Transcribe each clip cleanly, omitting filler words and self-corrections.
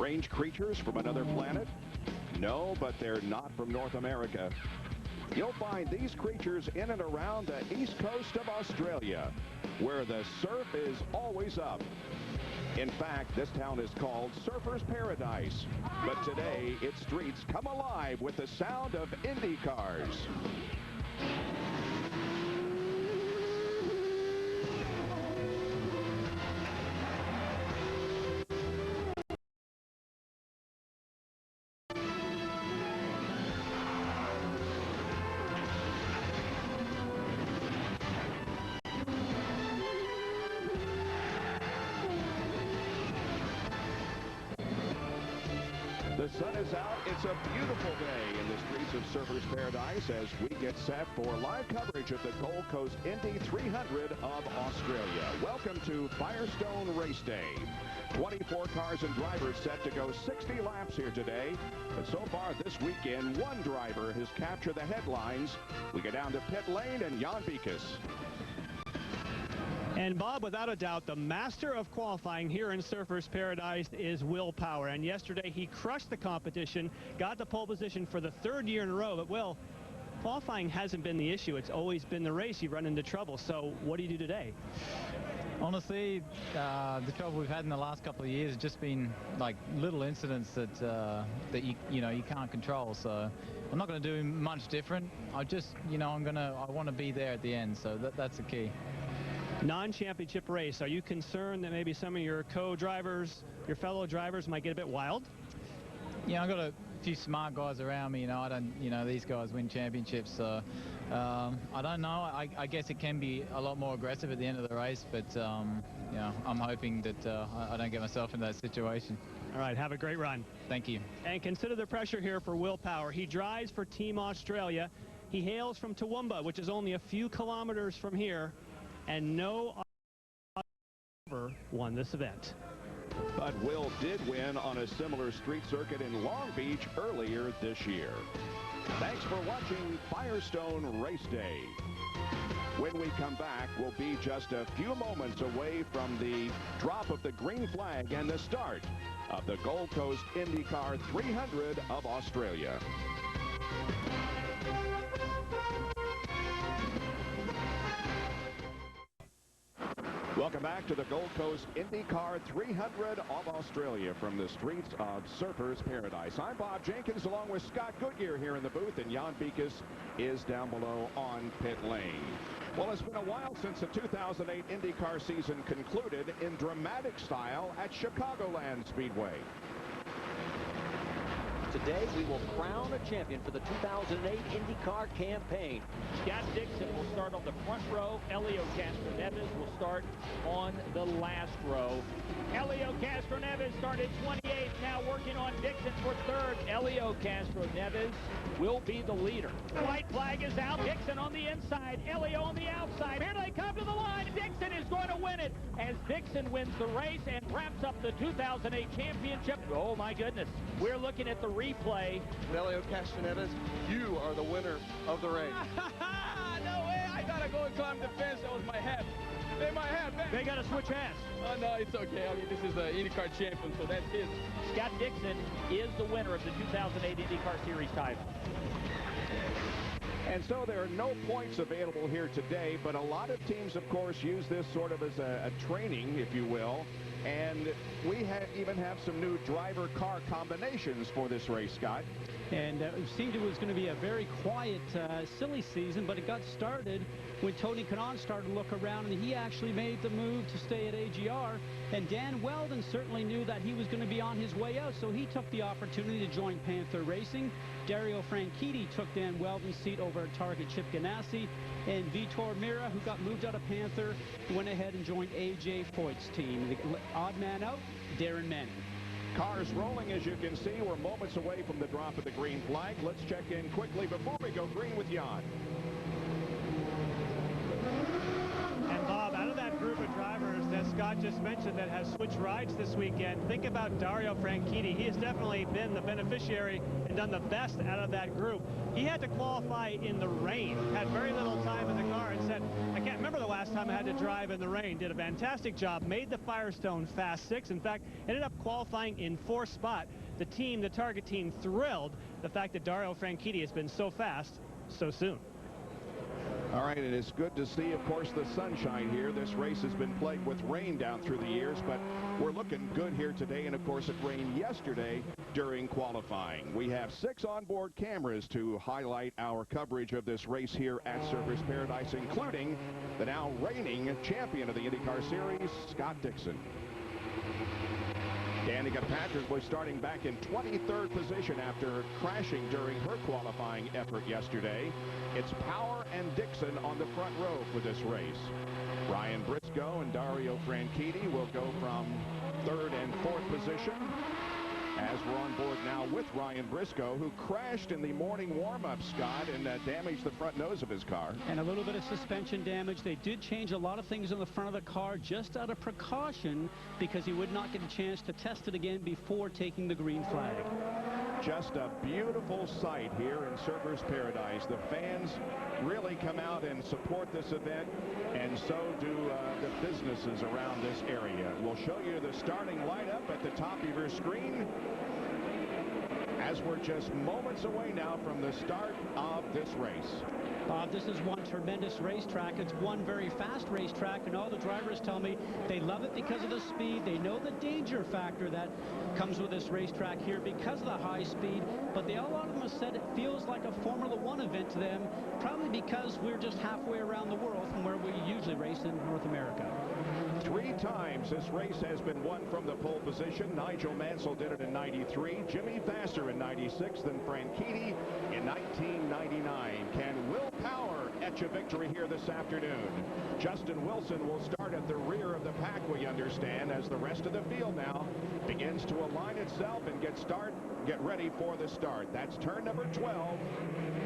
Strange creatures from another planet? No, but they're not from North America. You'll find these creatures in and around the east coast of Australia, where the surf is always up. In fact, this town is called Surfer's Paradise. But today, its streets come alive with the sound of IndyCars. The sun is out. It's a beautiful day in the streets of Surfer's Paradise as we get set for live coverage of the Gold Coast Indy 300 of Australia. Welcome to Firestone Race Day. 24 cars and drivers set to go 60 laps here today. But so far this weekend, one driver has captured the headlines. We go down to pit lane and Jon Beekhuis. And Bob, without a doubt, the master of qualifying here in Surfer's Paradise is Will Power. And yesterday he crushed the competition, got the pole position for the third year in a row. But Will, qualifying hasn't been the issue. It's always been the race. You run into trouble. So what do you do today? Honestly, the trouble we've had in the last couple of years has just been like little incidents that you can't control. So I'm not going to do much different. I just I want to be there at the end. So that's the key. Non-championship race. Are you concerned that maybe some of your co-drivers, your fellow drivers, might get a bit wild? Yeah, I've got a few smart guys around me. These guys win championships. So I don't know. I guess it can be a lot more aggressive at the end of the race, but I'm hoping that I don't get myself in that situation. All right, have a great run. Thank you. And consider the pressure here for Will Power. He drives for Team Australia. He hails from Toowoomba, which is only a few kilometers from here, and no other won this event. But Will did win on a similar street circuit in Long Beach earlier this year. Thanks for watching Firestone Race Day. When we come back, we'll be just a few moments away from the drop of the green flag and the start of the Gold Coast IndyCar 300 of Australia. Welcome back to the Gold Coast IndyCar 300 of Australia from the streets of Surfer's Paradise. I'm Bob Jenkins along with Scott Goodyear here in the booth, and Jon Beekhuis is down below on pit lane. Well, it's been a while since the 2008 IndyCar season concluded in dramatic style at Chicagoland Speedway. Today, we will crown a champion for the 2008 IndyCar campaign. Scott Dixon will start on the front row. Elio Castroneves will start on the last row. Elio Castroneves started 28th, now working on Dixon for third. Elio Castroneves will be the leader. White flag is out. Dixon on the inside. Elio on the outside. Here they come to the line. Dixon is going to win it as Dixon wins the race and wraps up the 2008 championship. Oh, my goodness. We're looking at the replay. Elio Castroneves, you are the winner of the race. No way. I gotta go and climb the fence. That was my hat. Hey, my hat back. They got to switch hats. Oh, no, it's okay. I mean, this is the IndyCar champion, so that's his. Scott Dixon is the winner of the 2008 IndyCar Series title. And so there are no points available here today, but a lot of teams, of course, use this sort of as a training, if you will. And we even have some new driver car combinations for this race, Scott. And it seemed it was going to be a very quiet, silly season, but it got started when Tony Kanaan started to look around, and he actually made the move to stay at AGR. And Dan Weldon certainly knew that he was going to be on his way out, so he took the opportunity to join Panther Racing. Dario Franchitti took Dan Weldon's seat over at Target Chip Ganassi, and Vitor Mira, who got moved out of Panther, went ahead and joined A.J. Foyt's team. The odd man out, Darren Manning. Cars rolling, as you can see. We're moments away from the drop of the green flag. Let's check in quickly before we go green with Jon. And Bob, out of that group of drivers that Scott just mentioned that has switched rides this weekend, think about Dario Franchitti. He has definitely been the beneficiary and done the best out of that group. He had to qualify in the rain, had very little time in the car, and said, I can't remember the last time I had to drive in the rain. Did a fantastic job. Made the Firestone Fast 6. In fact, ended up qualifying in 4th spot. The target team, thrilled the fact that Dario Franchitti has been so fast so soon. All right, and it's good to see, of course, the sunshine here. This race has been plagued with rain down through the years, but we're looking good here today. And, of course, it rained yesterday during qualifying. We have 6 onboard cameras to highlight our coverage of this race here at Surfers Paradise, including the now reigning champion of the IndyCar Series, Scott Dixon. Danica Patrick was starting back in 23rd position after crashing during her qualifying effort yesterday. It's Power and Dixon on the front row for this race. Ryan Briscoe and Dario Franchitti will go from 3rd and 4th position, as we're on board now with Ryan Briscoe, who crashed in the morning warm-up, Scott, and damaged the front nose of his car. And a little bit of suspension damage. They did change a lot of things on the front of the car just out of precaution, because he would not get a chance to test it again before taking the green flag. Just a beautiful sight here in Surfers Paradise. The fans really come out and support this event, and so do the businesses around this area. We'll show you the starting lineup at the top of your screen, as we're just moments away now from the start of this race. Bob, this is one tremendous racetrack. It's one very fast racetrack, and all the drivers tell me they love it because of the speed. They know the danger factor that comes with this racetrack here because of the high speed, but a lot of them have said it feels like a Formula One event to them, probably because we're just halfway around the world from where we usually race in North America. 3 times this race has been won from the pole position. Nigel Mansell did it in '93, Jimmy Vasser in '96, then Franchitti in 1999. Can Will Power etch a victory here this afternoon? Justin Wilson will start at the rear of the pack, we understand, as the rest of the field now begins to align itself and get ready for the start. That's turn number 12.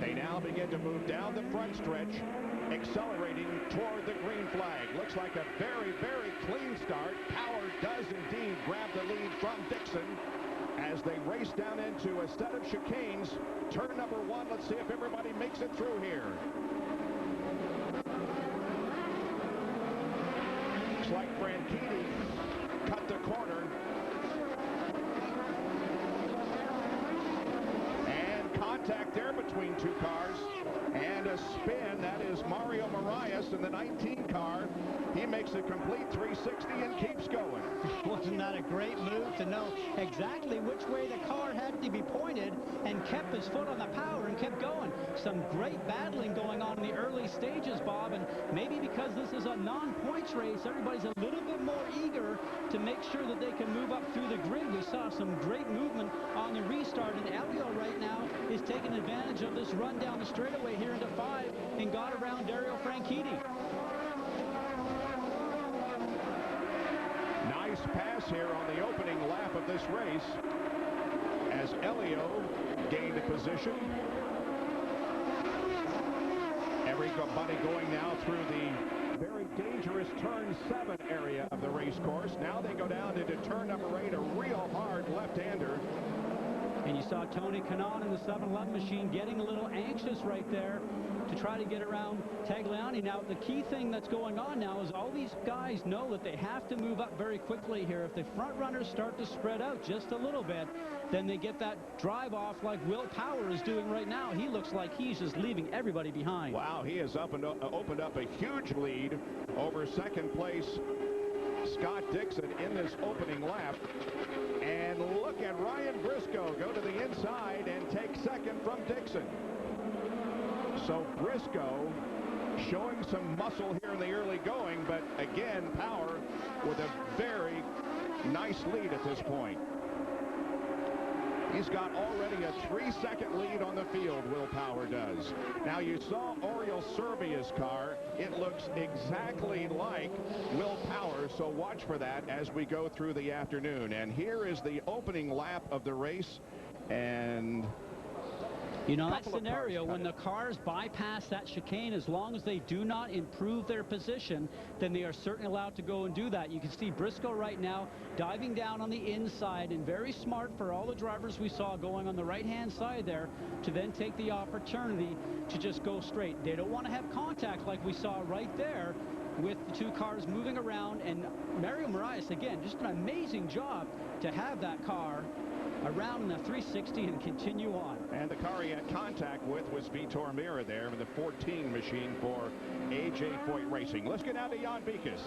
They now begin to move down the front stretch, accelerating toward the green flag. Looks like a very, very clean start. Power does indeed grab the lead from Dixon as they race down into a set of chicanes. Turn number 1. Let's see if everybody makes it through here. Looks like Franchitti cut the corner. And contact there between 2 cars. And a spin. That is Mario Marias in the 19 car. He makes a complete 360 and keeps going. Wasn't that a great move to know exactly which way the car had to be pointed, and kept his foot on the power and kept going? Some great battling going on in the early stages, Bob, and maybe because this is a non-points race, everybody's a little bit more eager to make sure that they can move up through the grid. We saw some great movement on the restart, and Elio right now is taking advantage of this run down the straightaway here into 5 and got around Dario Franchitti. Nice pass here on the opening lap of this race as Elio gained a position. Everybody going now through the very dangerous turn 7 area of the race course. Now they go down into turn number 8, a real hard left-hander. And you saw Tony Kanaan in the 7-Eleven machine getting a little anxious right there to try to get around Tagliani. Now, the key thing that's going on now is all these guys know that they have to move up very quickly here. If the front runners start to spread out just a little bit, then they get that drive off like Will Power is doing right now. He looks like he's just leaving everybody behind. Wow, he has opened up a huge lead over second place Scott Dixon in this opening lap. And look at Ryan Briscoe go to the inside and take second from Dixon. So Briscoe showing some muscle here in the early going, but again, Power with a very nice lead at this point. He's got already a 3-second lead on the field, Will Power does. Now, you saw Oriol Servia's car. It looks exactly like Will Power, so watch for that as we go through the afternoon. And here is the opening lap of the race, and You know, that scenario, when the cars bypass that chicane, as long as they do not improve their position, then they are certainly allowed to go and do that. You can see Briscoe right now diving down on the inside, and very smart for all the drivers we saw going on the right-hand side there to then take the opportunity to just go straight. They don't want to have contact like we saw right there with the two cars moving around. And Mario Moraes, again, just an amazing job to have that car around in the 360 and continue on. And the car he had contact with was Vitor Meira there in the 14 machine for A.J. Foyt Racing. Let's get out to Jon Beekhuis.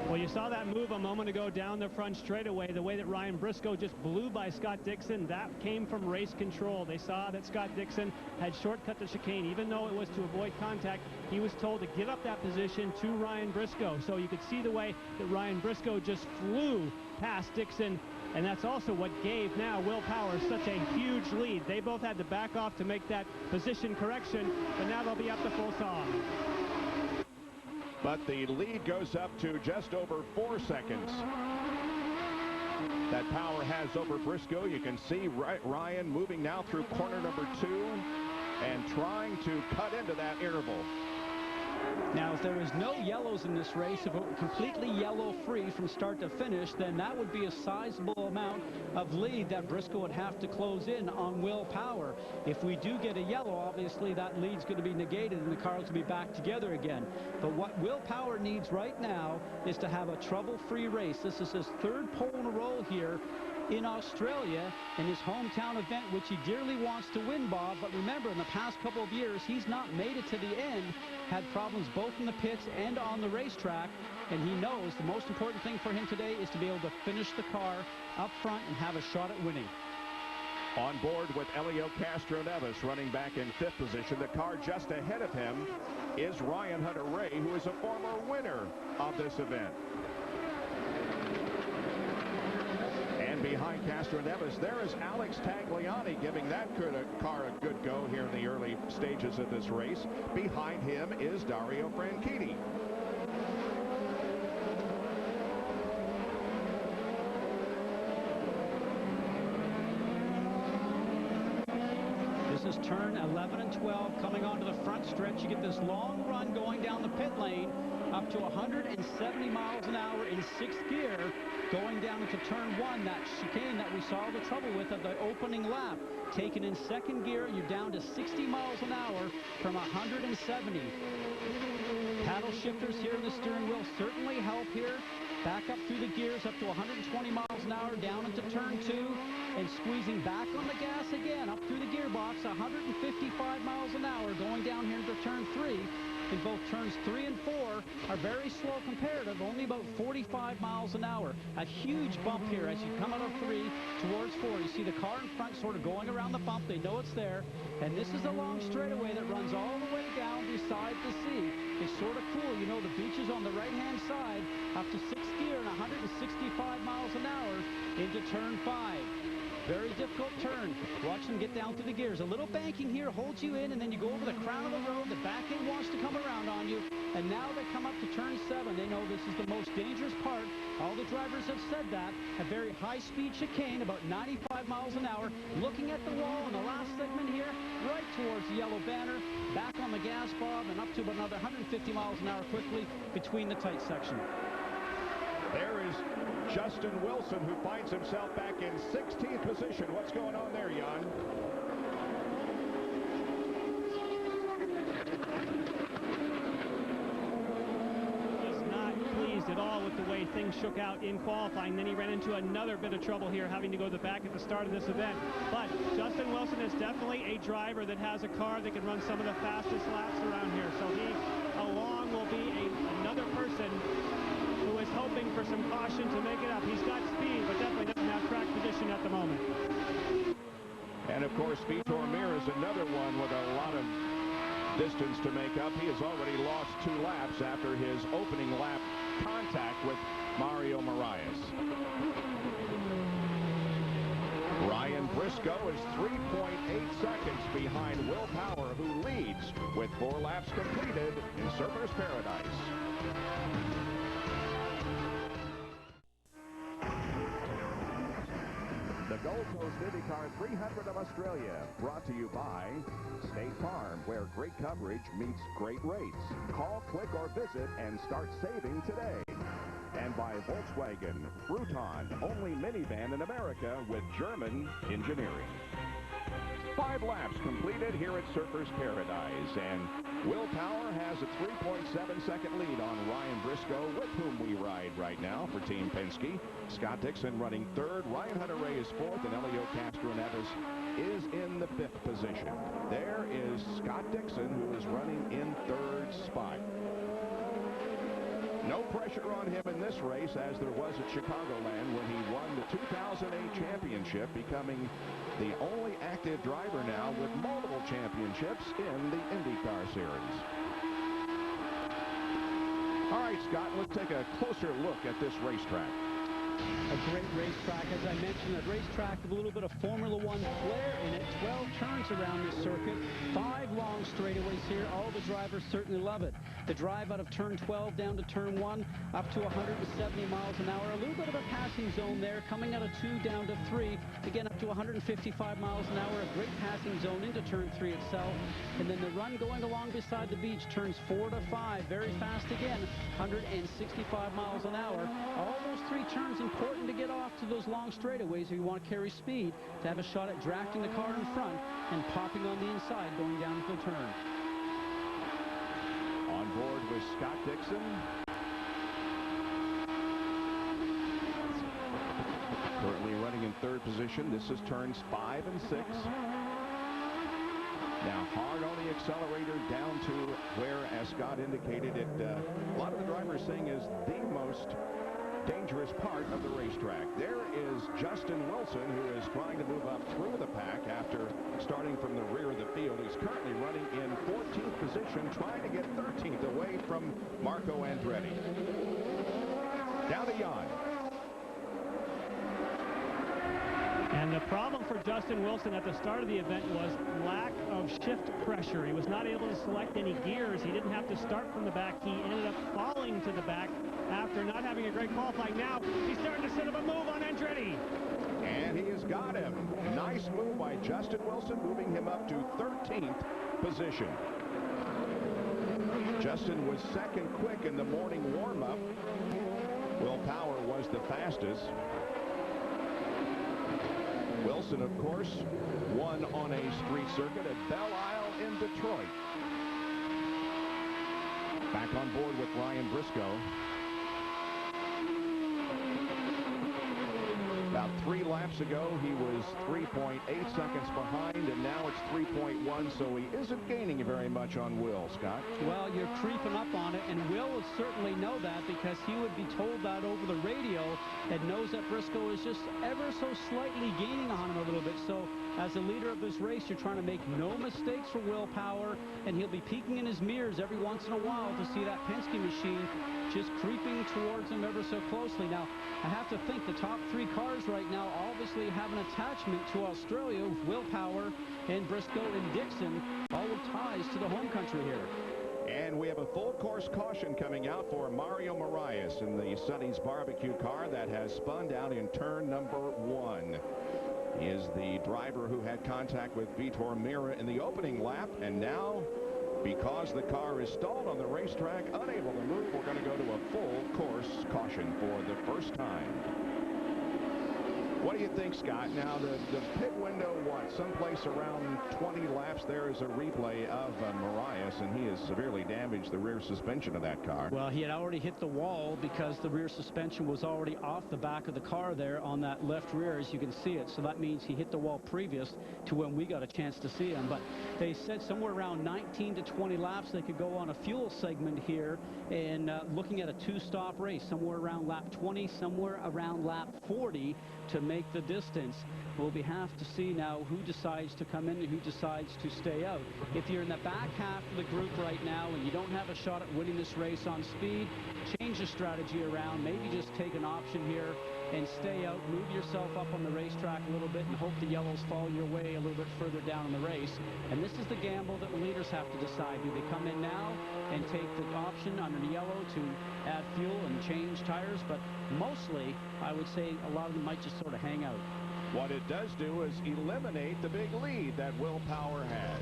Well, you saw that move a moment ago down the front straightaway, the way that Ryan Briscoe just blew by Scott Dixon. That came from race control. They saw that Scott Dixon had shortcut the chicane. Even though it was to avoid contact, he was told to get up that position to Ryan Briscoe. So you could see the way that Ryan Briscoe just flew past Dixon, and that's also what gave now Will Power such a huge lead. They both had to back off to make that position correction, but now they'll be up to full song. But the lead goes up to just over 4 seconds. That Power has over Briscoe. You can see Ryan moving now through corner number 2 and trying to cut into that interval. Now, if there was no yellows in this race, if it were completely yellow-free from start to finish, then that would be a sizable amount of lead that Briscoe would have to close in on Will Power. If we do get a yellow, obviously that lead's going to be negated and the cars will be back together again. But what Will Power needs right now is to have a trouble-free race. This is his 3rd pole in a row here in Australia in his hometown event, which he dearly wants to win, Bob. But remember, in the past couple of years, he's not made it to the end, had problems both in the pits and on the racetrack, and he knows the most important thing for him today is to be able to finish the car up front and have a shot at winning. On board with Helio Castroneves running back in 5th position. The car just ahead of him is Ryan Hunter-Reay, who is a former winner of this event. Behind Castroneves, there is Alex Tagliani giving that car a good go here in the early stages of this race. Behind him is Dario Franchitti. This is turn 11 and 12 coming onto the front stretch. You get this long run going down the pit lane up to 170 miles an hour in 6th gear, going down into turn 1, that chicane that we saw the trouble with of the opening lap. Taken in 2nd gear, you're down to 60 miles an hour from 170. Paddle shifters here in the steering wheel certainly help here. Back up through the gears up to 120 miles an hour down into turn 2, and squeezing back on the gas again up through the gearbox, 155 miles an hour going down here into turn 3. In both turns 3 and 4 are very slow comparative, only about 45 miles an hour. A huge bump here as you come out of 3 towards 4. You see the car in front sort of going around the bump. They know it's there. And this is a long straightaway that runs all the way down beside the sea. It's sort of cool. You know, the beach is on the right-hand side up to 6th gear and 165 miles an hour into turn 5. Very difficult turn. Watch them get down through the gears. A little banking here holds you in, and then you go over the crown of the road. The back end wants to come around on you, and now they come up to turn 7. They know this is the most dangerous part. All the drivers have said that. A very high-speed chicane, about 95 miles an hour. Looking at the wall in the last segment here, right towards the yellow banner. Back on the gas, Bob, and up to about another 150 miles an hour quickly between the tight section. There is Justin Wilson, who finds himself back in 16th position. What's going on there, Jan? He's not pleased at all with the way things shook out in qualifying. Then he ran into another bit of trouble here, having to go to the back at the start of this event. But Justin Wilson is definitely a driver that has a car that can run some of the fastest laps around here. So he, along, will be another person who is hoping for some caution to make it up. He's got speed, but definitely doesn't have track position at the moment. And of course, Vitor Meira is another one with a lot of distance to make up. He has already lost 2 laps after his opening lap contact with Mario Moraes. Ryan Briscoe is 3.8 seconds behind Will Power, who leads with 4 laps completed in Surfers Paradise. The the Gold Coast IndyCar 300 of Australia, brought to you by State Farm, where great coverage meets great rates. Call, click, or visit and start saving today. And by Volkswagen, Bruton, only minivan in America with German engineering. 5 laps completed here at Surfers Paradise, and Will Power has a 3.7-second lead on Ryan Briscoe, with whom we ride right now for Team Penske. Scott Dixon running third, Ryan Hunter-Reay is fourth, and Elio Castro-Neves is in the 5th position. There is Scott Dixon, who is running in third spot. No pressure on him in this race, as there was at Chicagoland when he won the 2008 championship, becoming the only active driver now with multiple championships in the IndyCar Series. All right, Scott, let's take a closer look at this racetrack. A great racetrack, as I mentioned, a racetrack with a little bit of Formula One flair in it. 12 turns around this circuit, 5 long straightaways here. All the drivers certainly love it. The drive out of turn 12 down to turn 1, up to 170 miles an hour. A little bit of a passing zone there, coming out of 2 down to 3. Again, up to 155 miles an hour. A great passing zone into turn 3 itself. And then the run going along beside the beach, turns 4 to 5. Very fast again, 165 miles an hour. All those 3 turns important to get off to those long straightaways if you want to carry speed, to have a shot at drafting the car in front and popping on the inside going down the turn. On board with Scott Dixon. Currently running in third position. This is turns 5 and 6. Now hard on the accelerator down to where, as Scott indicated, it a lot of the drivers saying is the most dangerous part of the racetrack. There is Justin Wilson, who is trying to move up through the pack after starting from the rear of the field. He's currently running in 14th position, trying to get 13th away from Marco Andretti. Down to Jan. And the problem for Justin Wilson at the start of the event was lack of shift pressure. He was not able to select any gears. He didn't have to start from the back. He ended up falling to the back after not having a great qualifying. Now he's starting to set up a move on Andretti. And he has got him. Nice move by Justin Wilson, moving him up to 13th position. Justin was second quick in the morning warm-up. Will Power was the fastest. Wilson, of course, won on a street circuit at Belle Isle in Detroit. Back on board with Ryan Briscoe. About 3 laps ago, he was 3.8 seconds behind, and now it's 3.1, so he isn't gaining very much on Will, Scott. Well, you're creeping up on it, and Will would certainly know that, because he would be told that over the radio, and knows that Briscoe is just ever so slightly gaining on him a little bit. So as a leader of this race, you're trying to make no mistakes for Will Power, and he'll be peeking in his mirrors every once in a while to see that Penske machine just creeping towards him ever so closely. Now, I have to think the top 3 cars right now obviously have an attachment to Australia, with Will Power and Briscoe and Dixon, all with ties to the home country here. And we have a full course caution coming out for Mario Moraes in the Sonny's barbecue car that has spun down in turn number 1. He is the driver who had contact with Vitor Meira in the opening lap, and now, because the car is stalled on the racetrack, unable to move, we're going to go to a full course caution for the first time. What do you think, Scott? Now, the pit window, someplace around 20 laps, there is a replay of Moraes, and he has severely damaged the rear suspension of that car. Well, he had already hit the wall because the rear suspension was already off the back of the car there on that left rear, as you can see it. So that means he hit the wall previous to when we got a chance to see him. But they said somewhere around 19 to 20 laps they could go on a fuel segment here, and looking at a 2-stop race, somewhere around lap 20, somewhere around lap 40 to make the distance. We'll have to see now who decides to come in and who decides to stay out. If you're in the back half of the group right now and you don't have a shot at winning this race on speed, change the strategy around. Maybe just take an option here and stay out. Move yourself up on the racetrack a little bit and hope the yellows fall your way a little bit further down in the race. And this is the gamble that the leaders have to decide. Do they come in now and take the option under the yellow to add fuel and change tires? But mostly, I would say a lot of them might just sort of hang out. What it does do is eliminate the big lead that Will Power has.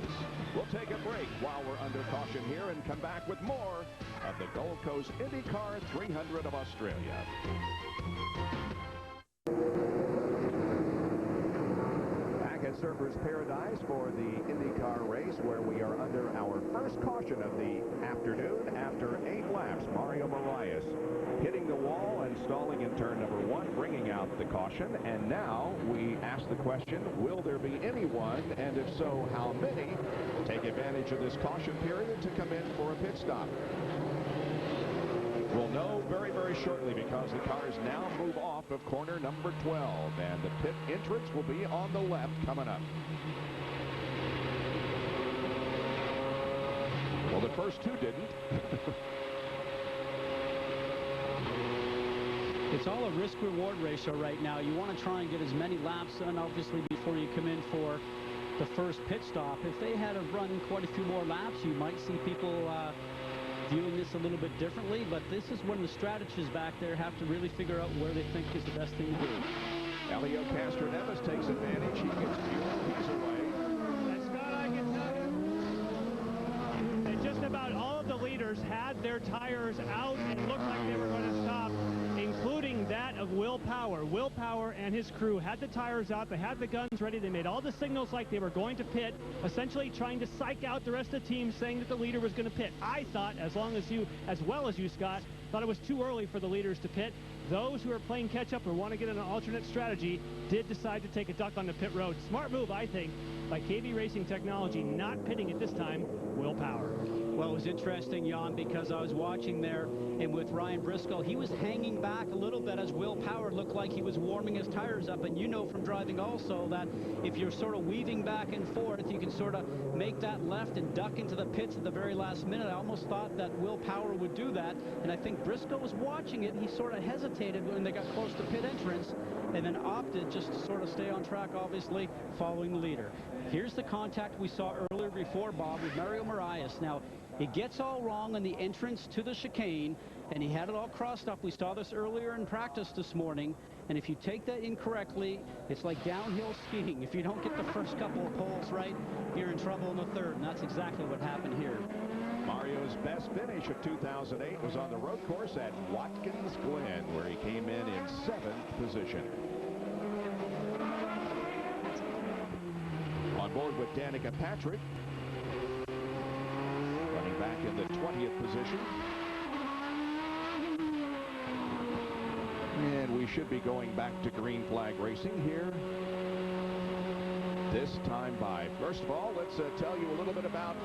We'll take a break while we're under caution here and come back with more of the Gold Coast IndyCar 300 of Australia. Back at Surfers Paradise for the IndyCar race, where we are under our first caution of the afternoon after 8 laps. Mario Moraes hitting the wall and stalling in turn number 1, bringing out the caution. And now we ask the question, will there be anyone, and if so, how many, take advantage of this caution period to come in for a pit stop? We'll know very, very shortly, because the cars now move off of corner number 12, and the pit entrance will be on the left coming up. Well, the first two didn't. It's all a risk-reward ratio right now. You want to try and get as many laps done, obviously, before you come in for the first pit stop. If they had to run quite a few more laps, you might see people viewing this a little bit differently, but this is when the strategists back there have to really figure out where they think is the best thing to do. Elio Castroneves takes advantage. He gets fuel. He's away. And Scott, I can tell you that just about all of the leaders had their tires out and looked like they were going to stop, including that of Will Power. Will Power and his crew had the tires out. They had the guns ready. They made all the signals like they were going to pit, essentially trying to psych out the rest of the team, saying that the leader was going to pit. I thought, as well as you, Scott, thought it was too early for the leaders to pit. Those who are playing catch-up or want to get an alternate strategy did decide to take a duck on the pit road. Smart move, I think, by KB Racing Technology, not pitting at this time. Will Power. Well, it was interesting, Jon, because I was watching there, and with Ryan Briscoe, he was hanging back a little bit as Will Power looked like he was warming his tires up. And you know from driving also that if you're sort of weaving back and forth, you can sort of make that left and duck into the pits at the very last minute. I almost thought that Will Power would do that, and I think Briscoe was watching it, and he sort of hesitated when they got close to pit entrance, and then opted just to sort of stay on track, obviously, following the leader. Here's the contact we saw earlier before, Bob, with Mario Moraes. Now, it gets all wrong on the entrance to the chicane, and he had it all crossed up. We saw this earlier in practice this morning, and if you take that incorrectly, it's like downhill skiing. If you don't get the first couple of poles right, you're in trouble in the third, and that's exactly what happened here. Mario's best finish of 2008 was on the road course at Watkins Glen, where he came in 7th position. On board with Danica Patrick, running back in the 20th position. And we should be going back to green flag racing here. This time by. First of all, let's tell you a little bit about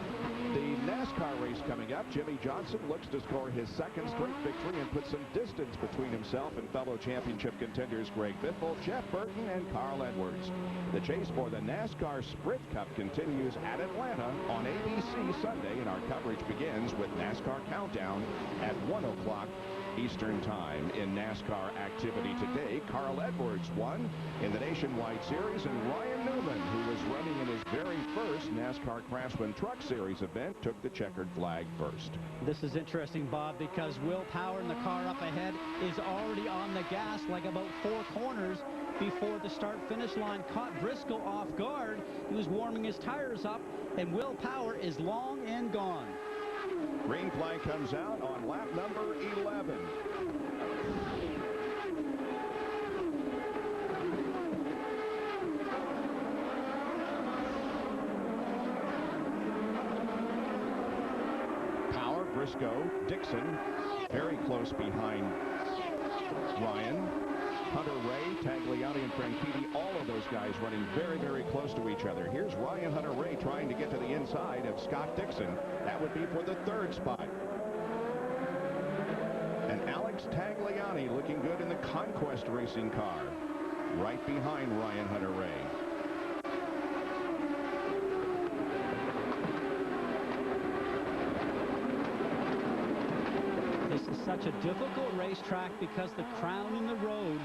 the NASCAR race coming up. Jimmy Johnson looks to score his 2nd straight victory and put some distance between himself and fellow championship contenders Greg Biffle, Jeff Burton, and Carl Edwards. The chase for the NASCAR Sprint Cup continues at Atlanta on ABC Sunday, and our coverage begins with NASCAR Countdown at 1 o'clock Eastern Time. In NASCAR activity today, Carl Edwards won in the Nationwide Series, and Ryan Newman, who was running in his very first NASCAR Craftsman Truck Series event, took the checkered flag first. This is interesting, Bob, because Will Power in the car up ahead is already on the gas like about 4 corners before the start-finish line caught Briscoe off guard. He was warming his tires up, and Will Power is long and gone. Green flag comes out on lap number 11. Power, Briscoe, Dixon, very close behind Ryan. Hunter Ray, Tagliani, and Franchitti, all of those guys running very, very close to each other. Here's Ryan Hunter Ray trying to get to the inside of Scott Dixon. That would be for the 3rd spot. And Alex Tagliani looking good in the Conquest racing car, right behind Ryan Hunter Ray. This is such a difficult racetrack because the crown in the road,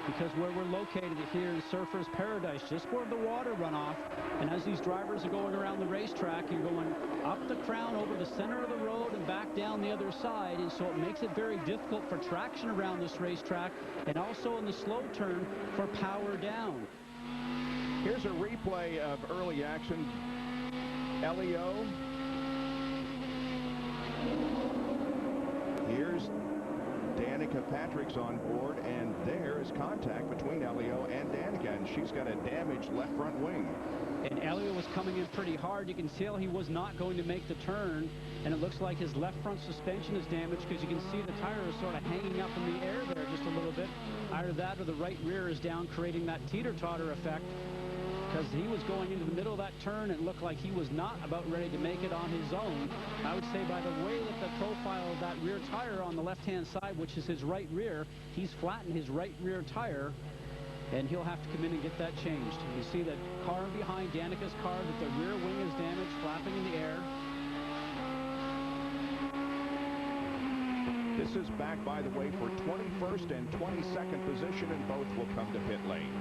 because where we're located here in Surfers Paradise, just where the water runoff, and as these drivers are going around the racetrack, you're going up the crown over the center of the road and back down the other side, and so it makes it very difficult for traction around this racetrack, and also in the slow turn for power down. Here's a replay of early action. Elio. Here's Danica Patrick's on board, and there is contact between Elio and Danica, and she's got a damaged left front wing. And Elio was coming in pretty hard. You can tell he was not going to make the turn, and it looks like his left front suspension is damaged because you can see the tire is sort of hanging up in the air there just a little bit. Either that or the right rear is down, creating that teeter-totter effect, because he was going into the middle of that turn and looked like he was not about ready to make it on his own. I would say by the way that the profile of that rear tire on the left-hand side, which is his right rear, he's flattened his right rear tire, and he'll have to come in and get that changed. You see the car behind Danica's car, that the rear wing is damaged, flapping in the air. This is back, by the way, for 21st and 22nd position, and both will come to pit lane.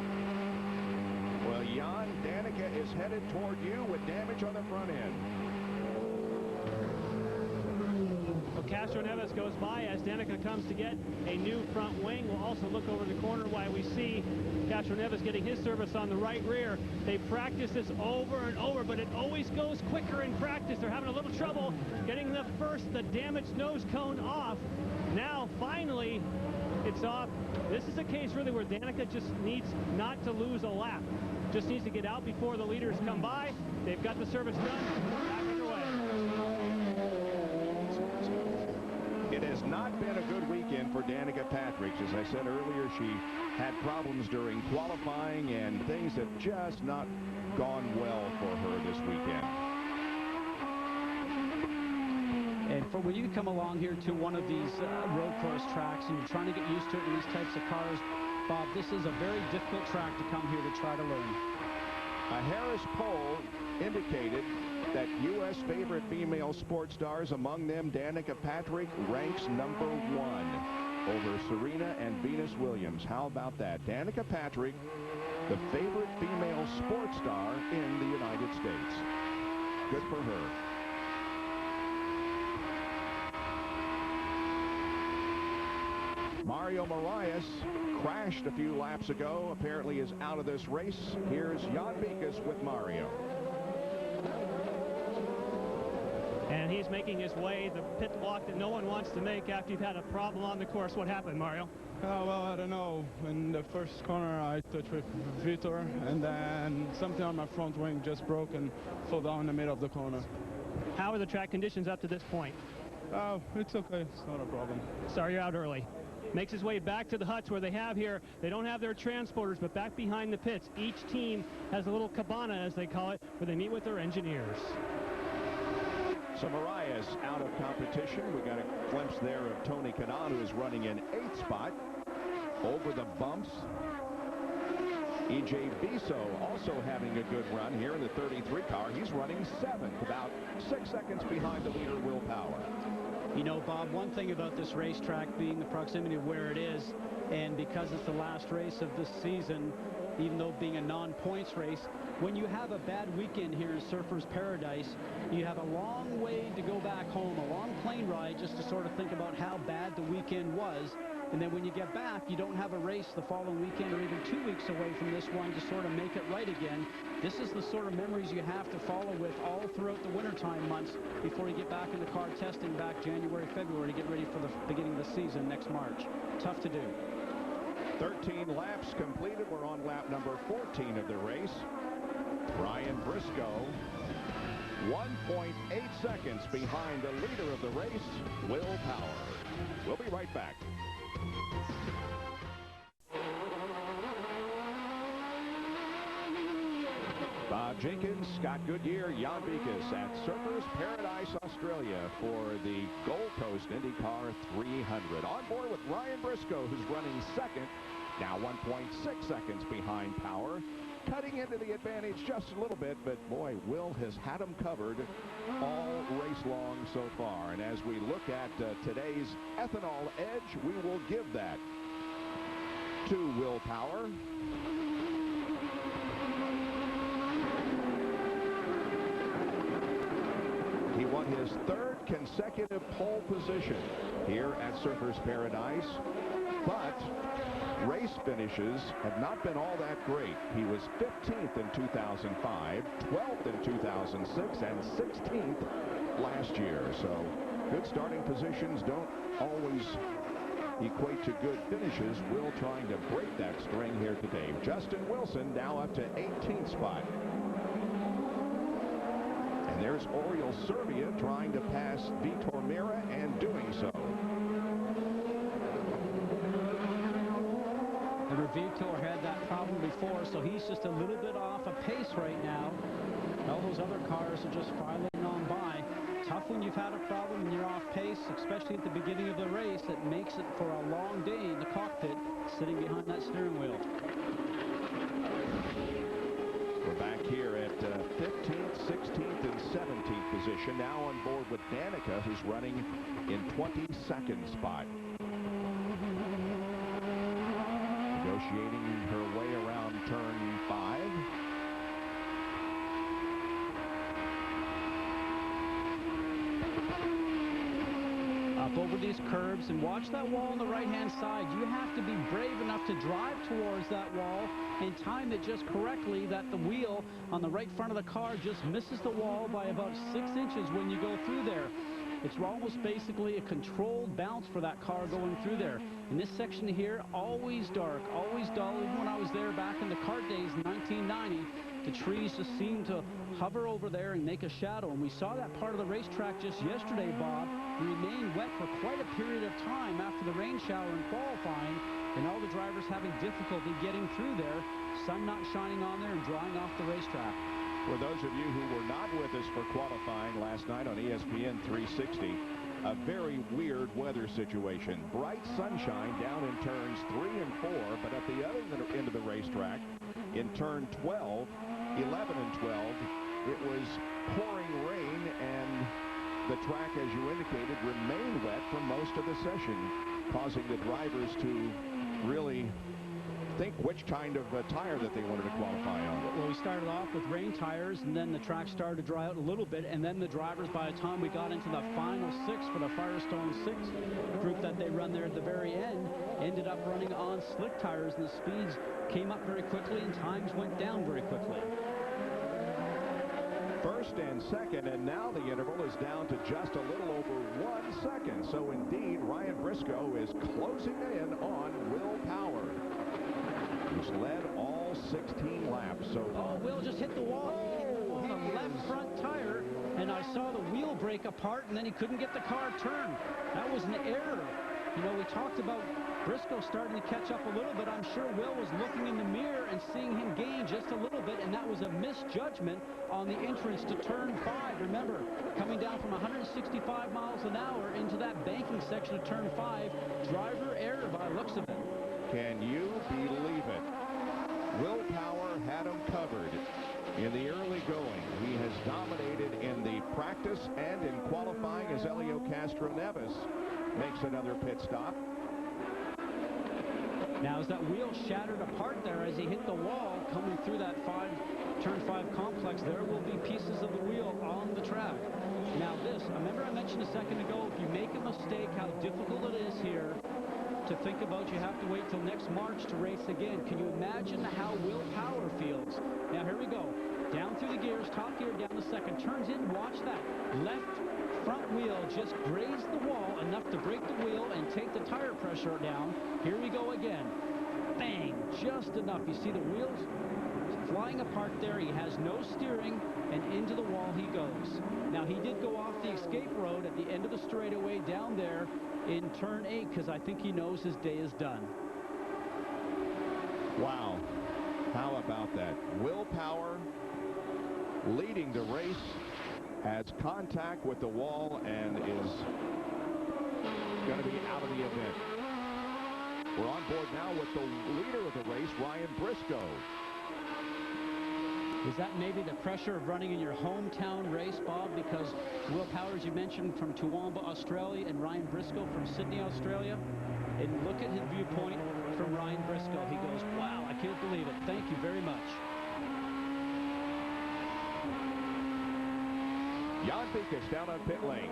Well, Jon, Danica is headed toward you with damage on the front end. Well, Castroneves goes by as Danica comes to get a new front wing. We'll also look over the corner while we see Castroneves getting his service on the right rear. They practice this over and over, but it always goes quicker in practice. They're having a little trouble getting the damaged nose cone off. Now, finally, it's off. This is a case really where Danica just needs not to lose a lap. Just needs to get out before the leaders come by. They've got the service done. Back underway. It has not been a good weekend for Danica Patrick. As I said earlier, she had problems during qualifying, and things have just not gone well for her this weekend. And for when you come along here to one of these road course tracks and you're trying to get used to it in these types of cars, Bob, this is a very difficult track to come here to try to learn. A Harris poll indicated that U.S. favorite female sports stars, among them Danica Patrick, ranks number 1 over Serena and Venus Williams. How about that? Danica Patrick, the favorite female sports star in the United States. Good for her. Mario Moraes crashed a few laps ago, apparently is out of this race. Here's Jon Beekhuis with Mario. And he's making his way, the pit walk that no one wants to make after you've had a problem on the course. What happened, Mario? Well, I don't know. In the first corner, I touched with Vitor, and then something on my front wing just broke and fell down in the middle of the corner. How are the track conditions up to this point? Oh, it's okay. It's not a problem. Sorry you're out early. Makes his way back to the huts where they have here. They don't have their transporters, but back behind the pits, each team has a little cabana, as they call it, where they meet with their engineers. So Moraes out of competition. We got a glimpse there of Tony Kanaan, who is running in 8th spot over the bumps. E.J. Biso also having a good run here in the 33 car. He's running 7th, about 6 seconds behind the leader, Will Power. You know, Bob, one thing about this racetrack being the proximity of where it is, and because it's the last race of this season, even though being a non-points race, when you have a bad weekend here in Surfer's Paradise, you have a long way to go back home, a long plane ride just to sort of think about how bad the weekend was. And then when you get back, you don't have a race the following weekend or even 2 weeks away from this one to sort of make it right again. This is the sort of memories you have to follow with all throughout the wintertime months before you get back in the car testing back January, February to get ready for the beginning of the season next March. Tough to do. 13 laps completed. We're on lap number 14 of the race. Brian Briscoe, 1.8 seconds behind the leader of the race, Will Power. We'll be right back. Bob Jenkins, Scott Goodyear, Jon Beekhuis at Surfers Paradise, Australia for the Gold Coast IndyCar 300. On board with Ryan Briscoe, who's running 2nd, now 1.6 seconds behind Power. Cutting into the advantage just a little bit, but boy, Will has had him covered all race long so far. And as we look at today's ethanol edge, we will give that to Will Power. He won his 3rd consecutive pole position here at Surfers Paradise, but race finishes have not been all that great. He was 15th in 2005, 12th in 2006, and 16th last year. So good starting positions don't always equate to good finishes. Will trying to break that string here today. Justin Wilson now up to 18th spot. And there's Oriol Servia trying to pass Vitor Meira and doing so. Vitor had that problem before, so he's just a little bit off a pace right now. All those other cars are just filing on by. Tough when you've had a problem and you're off pace, especially at the beginning of the race. It makes it for a long day in the cockpit, sitting behind that steering wheel. We're back here at 15th, 16th, and 17th position. Now on board with Danica, who's running in 22nd spot. Negotiating her way around turn 5. Up over these curbs, and watch that wall on the right-hand side. You have to be brave enough to drive towards that wall and time it just correctly that the wheel on the right front of the car just misses the wall by about 6 inches when you go through there. It's almost basically a controlled bounce for that car going through there. In this section here, always dark, always dull. Even when I was there back in the kart days in 1990, the trees just seemed to hover over there and make a shadow. And we saw that part of the racetrack just yesterday, Bob, remain wet for quite a period of time after the rain shower in qualifying, and all the drivers having difficulty getting through there, sun not shining on there and drying off the racetrack. For those of you who were not with us for qualifying last night on ESPN 360, a very weird weather situation. Bright sunshine down in turns 3 and 4, but at the other end of the racetrack, in turn 12, 11 and 12, it was pouring rain, and the track, as you indicated, remained wet for most of the session, causing the drivers to really think which kind of tire that they wanted to qualify on. Well, we started off with rain tires, and then the track started to dry out a little bit, and then the drivers, by the time we got into the final 6 for the Firestone 6 group that they run there at the very end, ended up running on slick tires, and the speeds came up very quickly and times went down very quickly. First and second, and now the interval is down to just a little over 1 second. So indeed, Ryan Briscoe is closing in on Will Power, who's led all 16 laps. So Will just hit the wall. He hit the left front tire, and I saw the wheel break apart, and then he couldn't get the car turned. That was an error. You know, we talked about Briscoe starting to catch up a little bit. I'm sure Will was looking in the mirror and seeing him gain just a little bit, and that was a misjudgment on the entrance to turn 5. Remember, coming down from 165 miles an hour into that banking section of turn 5, driver error by looks of it. Can you believe it? Will Power had him covered in the early going. He has dominated in the practice and in qualifying as Helio Castroneves makes another pit stop. Now, as that wheel shattered apart there as he hit the wall coming through that turn 5 complex, there will be pieces of the wheel on the track. Now this, remember I mentioned a second ago, if you make a mistake, how difficult it is here to think about. You have to wait till next March to race again. Can you imagine how Will Power feels? Now here we go. Down through the gears, top gear down the second, turns in, watch that. Left front wheel just grazed the wall enough to break the wheel and take the tire pressure down. Here we go again. Bang, just enough. You see the wheels flying apart there. He has no steering, and into the wall he goes. Now he did go off the escape road at the end of the straightaway down there in turn 8, because I think he knows his day is done. Wow. How about that? Will Power leading the race, has contact with the wall, and is going to be out of the event. We're on board now with the leader of the race, Ryan Briscoe. Is that maybe the pressure of running in your hometown race, Bob? Because Will Power, as you mentioned, from Toowoomba, Australia, and Ryan Briscoe from Sydney, Australia. And look at his viewpoint from Ryan Briscoe. He goes, wow, I can't believe it. Thank you very much. Jon Beekhuis down on pit lane.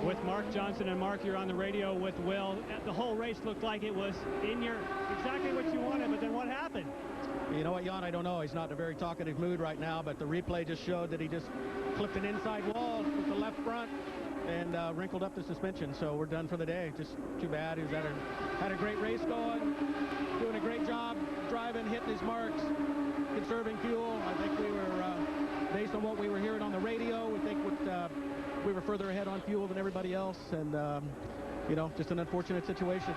with Mark Johnson. And Mark, you're on the radio with Will. The whole race looked like it was in your exactly what you wanted, but then what happened? You know what, Jon, I don't know. He's not in a very talkative mood right now, but the replay just showed that he just clipped an inside wall with the left front and wrinkled up the suspension. So we're done for the day. Just too bad. He had a great race going, doing a great job, driving, hitting his marks, conserving fuel. I think we were, based on what we were hearing on the radio, we were further ahead on fuel than everybody else, and you know, just an unfortunate situation.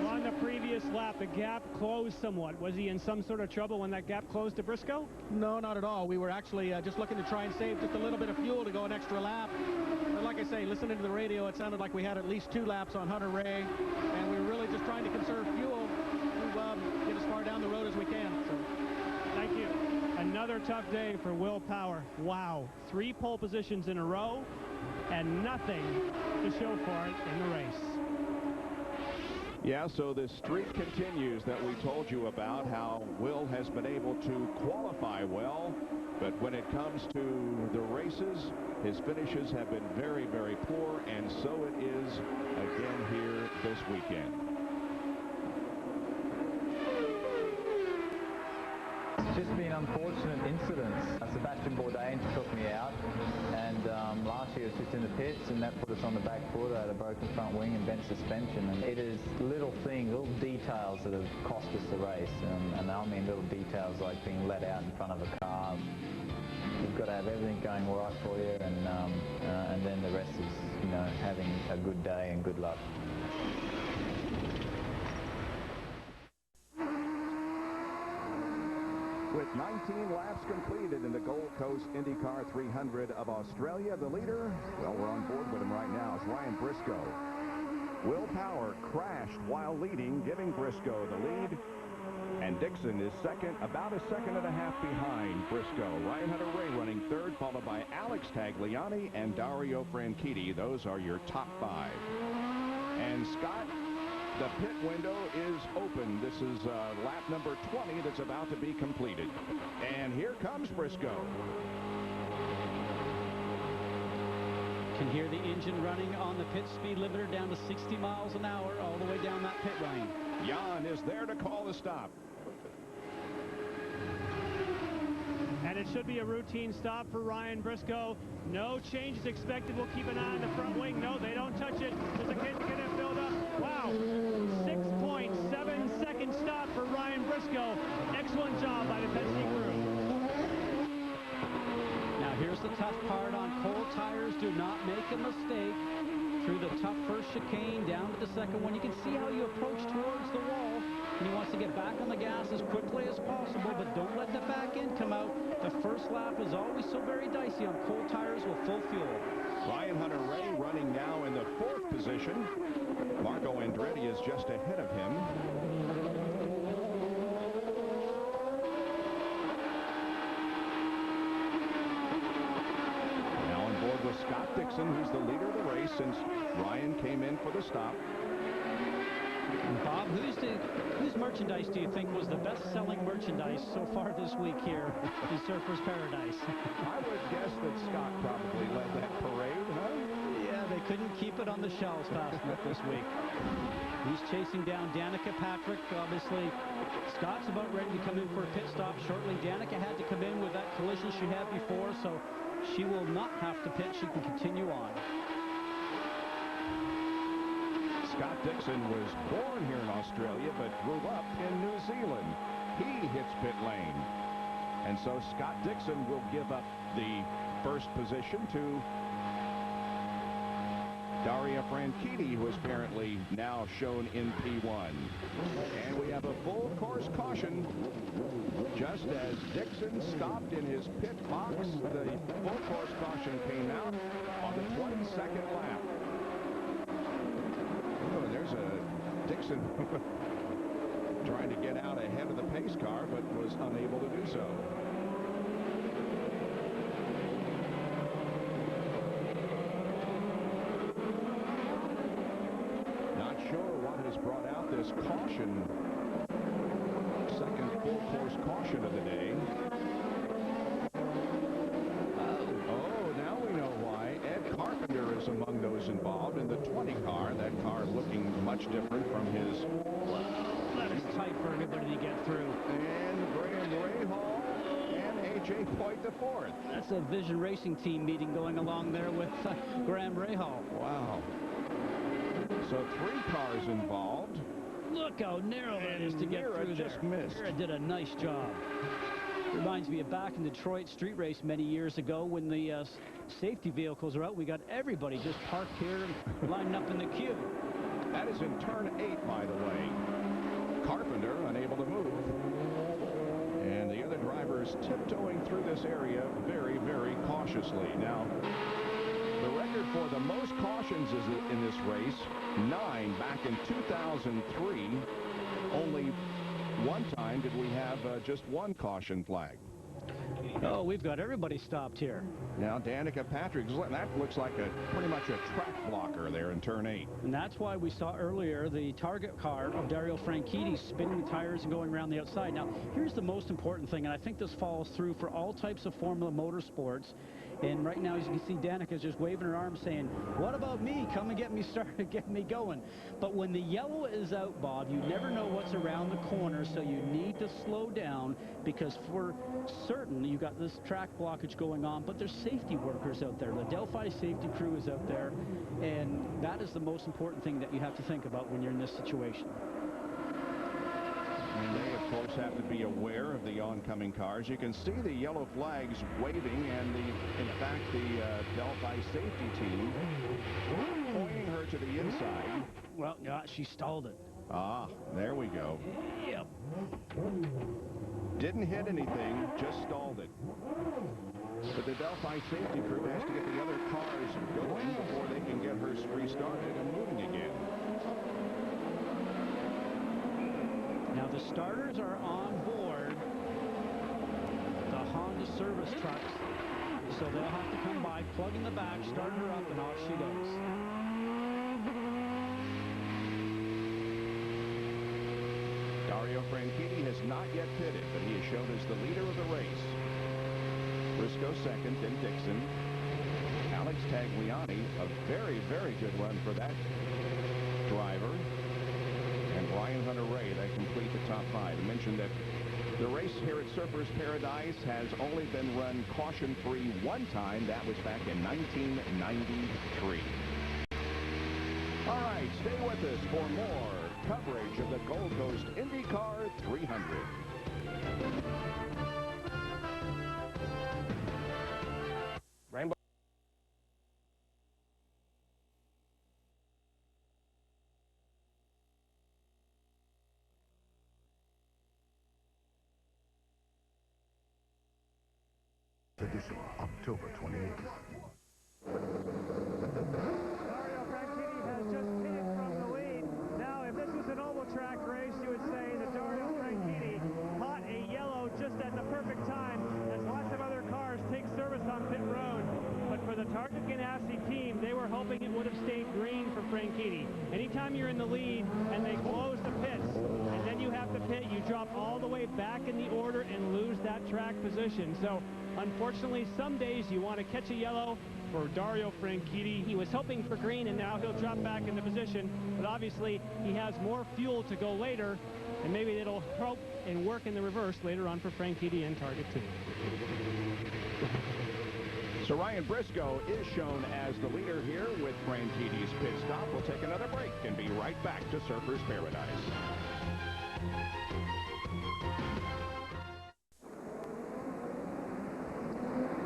Well, on the previous lap, the gap closed somewhat. Was he in some sort of trouble when that gap closed to Briscoe? No, not at all. We were actually just looking to try and save just a little bit of fuel to go an extra lap. But like I say, listening to the radio, it sounded like we had at least 2 laps on Hunter Ray, and we were really just trying to conserve fuel to get as far down the road as we can. So. Thank you. Another tough day for Will Power. Wow. 3 pole positions in a row and nothing to show for it in the race. Yeah, so this streak continues that we told you about, how Will has been able to qualify well, but when it comes to the races, his finishes have been very, very poor, and so it is again here this weekend. It's just been unfortunate incidents. Sebastian Bourdain took me out, and last year it was just in the pits, and that put us on the back foot. I had a broken front wing and bent suspension, and it is little things, little details that have cost us the race, and I mean little details like being let out in front of a car. You've got to have everything going right for you, and then the rest is, you know, having a good day and good luck. With 19 laps completed in the Gold Coast IndyCar 300 of Australia, the leader, well, we're on board with him right now, is Ryan Briscoe. Will Power crashed while leading, giving Briscoe the lead. And Dixon is second, about a second and a half behind Briscoe. Ryan Hunter Ray running third, followed by Alex Tagliani and Dario Franchitti. Those are your top 5. And Scott, the pit window is open. This is lap number 20 that's about to be completed. And here comes Briscoe. Can hear the engine running on the pit speed limiter down to 60 miles an hour all the way down that pit lane. Jan is there to call the stop. And it should be a routine stop for Ryan Briscoe. No changes expected. We'll keep an eye on the front wing. No, they don't touch it. There's a kid to get it filled up. Wow. 6.7 second stop for Ryan Briscoe. Excellent job by the Penske crew. Now here's the tough part on cold tires. Do not make a mistake through the tough first chicane down to the second one. You can see how you approach towards the wall. And he wants to get back on the gas as quickly as possible, but don't let the back end come out. The first lap is always so very dicey on cold tires with full fuel. Ryan Hunter Ray running now in the 4th position. Marco Andretti is just ahead of him. Now on board with Scott Dixon, who's the leader of the race since Ryan came in for the stop. Bob, whose merchandise do you think was the best-selling merchandise so far this week here in Surfers Paradise? I would guess that Scott probably led that parade, huh? Yeah, they couldn't keep it on the shelves fast enough this week. He's chasing down Danica Patrick. Obviously, Scott's about ready to come in for a pit stop shortly. Danica had to come in with that collision she had before, so she will not have to pit. She can continue on. Scott Dixon was born here in Australia but grew up in New Zealand. He hits pit lane. And so Scott Dixon will give up the first position to Dario Franchitti, who is apparently now shown in P1. And we have a full course caution. Just as Dixon stopped in his pit box, the full course caution came out on the 22nd lap. Oh, there's a Dixon trying to get out ahead of the pace car, but was unable to do so. Not sure what has brought out this caution. Second full course caution of the day. Oh, now we know why. Ed Carpenter is cars among those involved. In the 20 car, that car looking much different from his. That is tight for everybody to get through. And Graham Rahal and A.J. Foyt the fourth. That's a Vision Racing team meeting going along there with Graham Rahal. Wow. So 3 cars involved. Look how narrow that is to get through there. Just missed. Mira did a nice job. Reminds me of back in Detroit street race many years ago when the safety vehicles are out. We got everybody just parked here and lining up in the queue. That is in turn 8, by the way. Carpenter unable to move. And the other drivers tiptoeing through this area very, very cautiously. Now, the record for the most cautions is in this race, 9 back in 2003. Only one time did we have just 1 caution flag. Oh, we've got everybody stopped here. Now, Danica Patrick, that looks like pretty much a track blocker there in turn 8. And that's why we saw earlier the target car of Dario Franchitti spinning the tires and going around the outside. Now, here's the most important thing, and I think this follows through for all types of Formula Motorsports. And right now, as you can see, Danica's just waving her arm saying, what about me? Come and get me started, get me going. But when the yellow is out, Bob, you never know what's around the corner, so you need to slow down because for certain you got this track blockage going on, but there's safety workers out there. The Delphi safety crew is out there, and that is the most important thing that you have to think about when you're in this situation. And they, of course, have to be aware of the oncoming cars. You can see the yellow flags waving, and in fact, the Delphi safety team pointing her to the inside. Well, yeah, she stalled it. Ah, there we go. Yep. Didn't hit anything, just stalled it. But the Delphi safety crew has to get the other cars going before they can get her restarted and moving again. Now the starters are on board the Honda service trucks, so they'll have to come by, plug in the back, start her up, and off she goes. Dario Franchitti has not yet pitted, but he is shown as the leader of the race. Briscoe second, then Dixon. Alex Tagliani, a very, very good run for that driver. And Ryan Hunter-Reay, that complete the top 5. I mentioned that the race here at Surfers Paradise has only been run caution-free 1 time. That was back in 1993. All right, stay with us for more coverage of the Gold Coast IndyCar 300. Rainbow. Edition, October 28th. Dario Franchitti has just pitted from the lead. Now, if this was an oval track race, you would say that Dario Franchitti caught a yellow just at the perfect time, as lots of other cars take service on pit road. But for the Target Ganassi team, they were hoping it would have stayed green for Franchitti. Anytime you're in the lead and they close the pits, and then you have to pit, you drop all the way back in the order and lose that track position. So, unfortunately, some days you want to catch a yellow for Dario Franchitti. He was hoping for green, and now he'll drop back into position. But obviously, he has more fuel to go later, and maybe it'll help and work in the reverse later on for Franchitti and Target 2. So Ryan Briscoe is shown as the leader here with Franchitti's pit stop. We'll take another break and be right back to Surfers Paradise.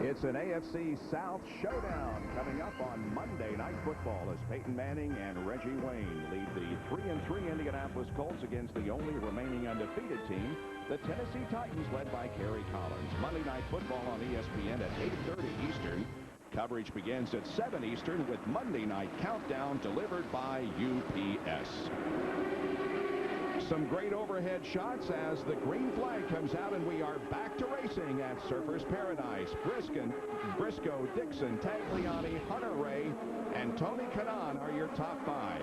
It's an AFC South showdown coming up on Monday Night Football as Peyton Manning and Reggie Wayne lead the 3-3 Indianapolis Colts against the only remaining undefeated team, the Tennessee Titans, led by Kerry Collins. Monday Night Football on ESPN at 8:30 Eastern. Coverage begins at 7 Eastern with Monday Night Countdown delivered by UPS. Some great overhead shots as the green flag comes out, and we are back to racing at Surfers Paradise. Briscoe, Dixon, Tagliani, Hunter-Reay, and Tony Kanaan are your top 5.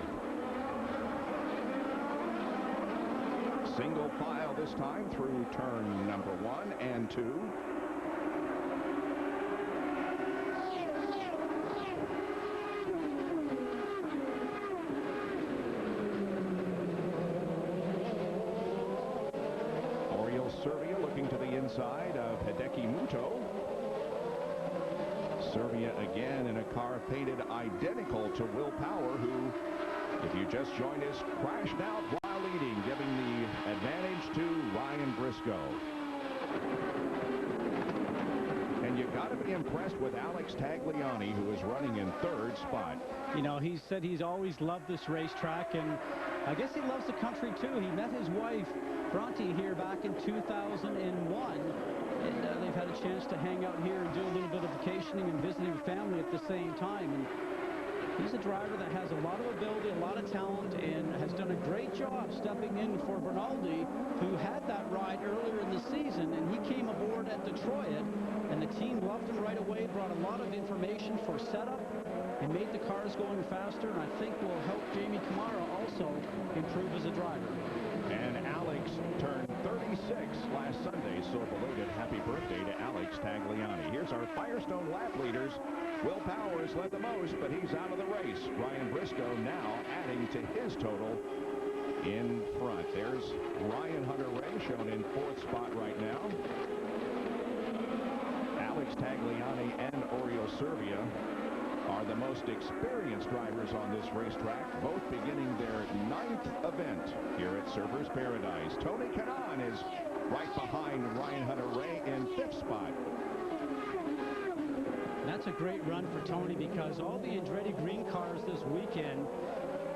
Single file this time through turn number 1 and 2. Oriole Servia looking to the inside of Hideki Muto. Servia again in a car painted identical to Will Power, who, if you just joined us, crashed out while leading, giving the advantage to Ryan Briscoe. And you got to be impressed with Alex Tagliani, who is running in third spot. You know, he said he's always loved this racetrack, and I guess he loves the country too. He met his wife, Bronte, here back in 2001. And they've had a chance to hang out here and do a little bit of vacationing and visiting family at the same time. And he's a driver that has a lot of ability, a lot of talent, and has done a great job stepping in for Bernaldi, who had that ride earlier in the season. And he came aboard at Detroit, and the team loved him right away, brought a lot of information for setup, and made the cars going faster, and I think will help Jamie Kamara also improve as a driver. And Alex turned 36 last Sunday, so belated happy birthday to Alex Tagliani. Here's our Firestone lap leaders. Will Powers led the most, but he's out of the race. Ryan Briscoe now adding to his total in front. There's Ryan Hunter-Reay shown in fourth spot right now. Alex Tagliani and Oriole Servia are the most experienced drivers on this racetrack, both beginning their 9th event here at Surfers Paradise. Tony Kanaan is right behind Ryan Hunter-Reay in 5th spot. That's a great run for Tony, because all the Andretti green cars this weekend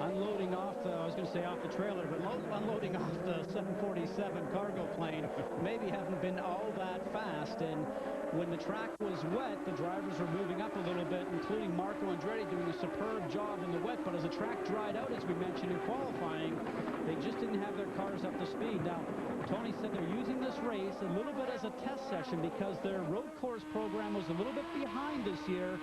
unloading off the, I was going to say off the trailer, but unloading off the 747 cargo plane maybe haven't been all that fast. And when the track was wet, the drivers were moving up a little bit, including Marco Andretti doing a superb job in the wet. But as the track dried out, as we mentioned in qualifying, they just didn't have their cars up to speed. Now, Tony said they're using this race a little bit as a test session because their road course program was a little bit behind this year.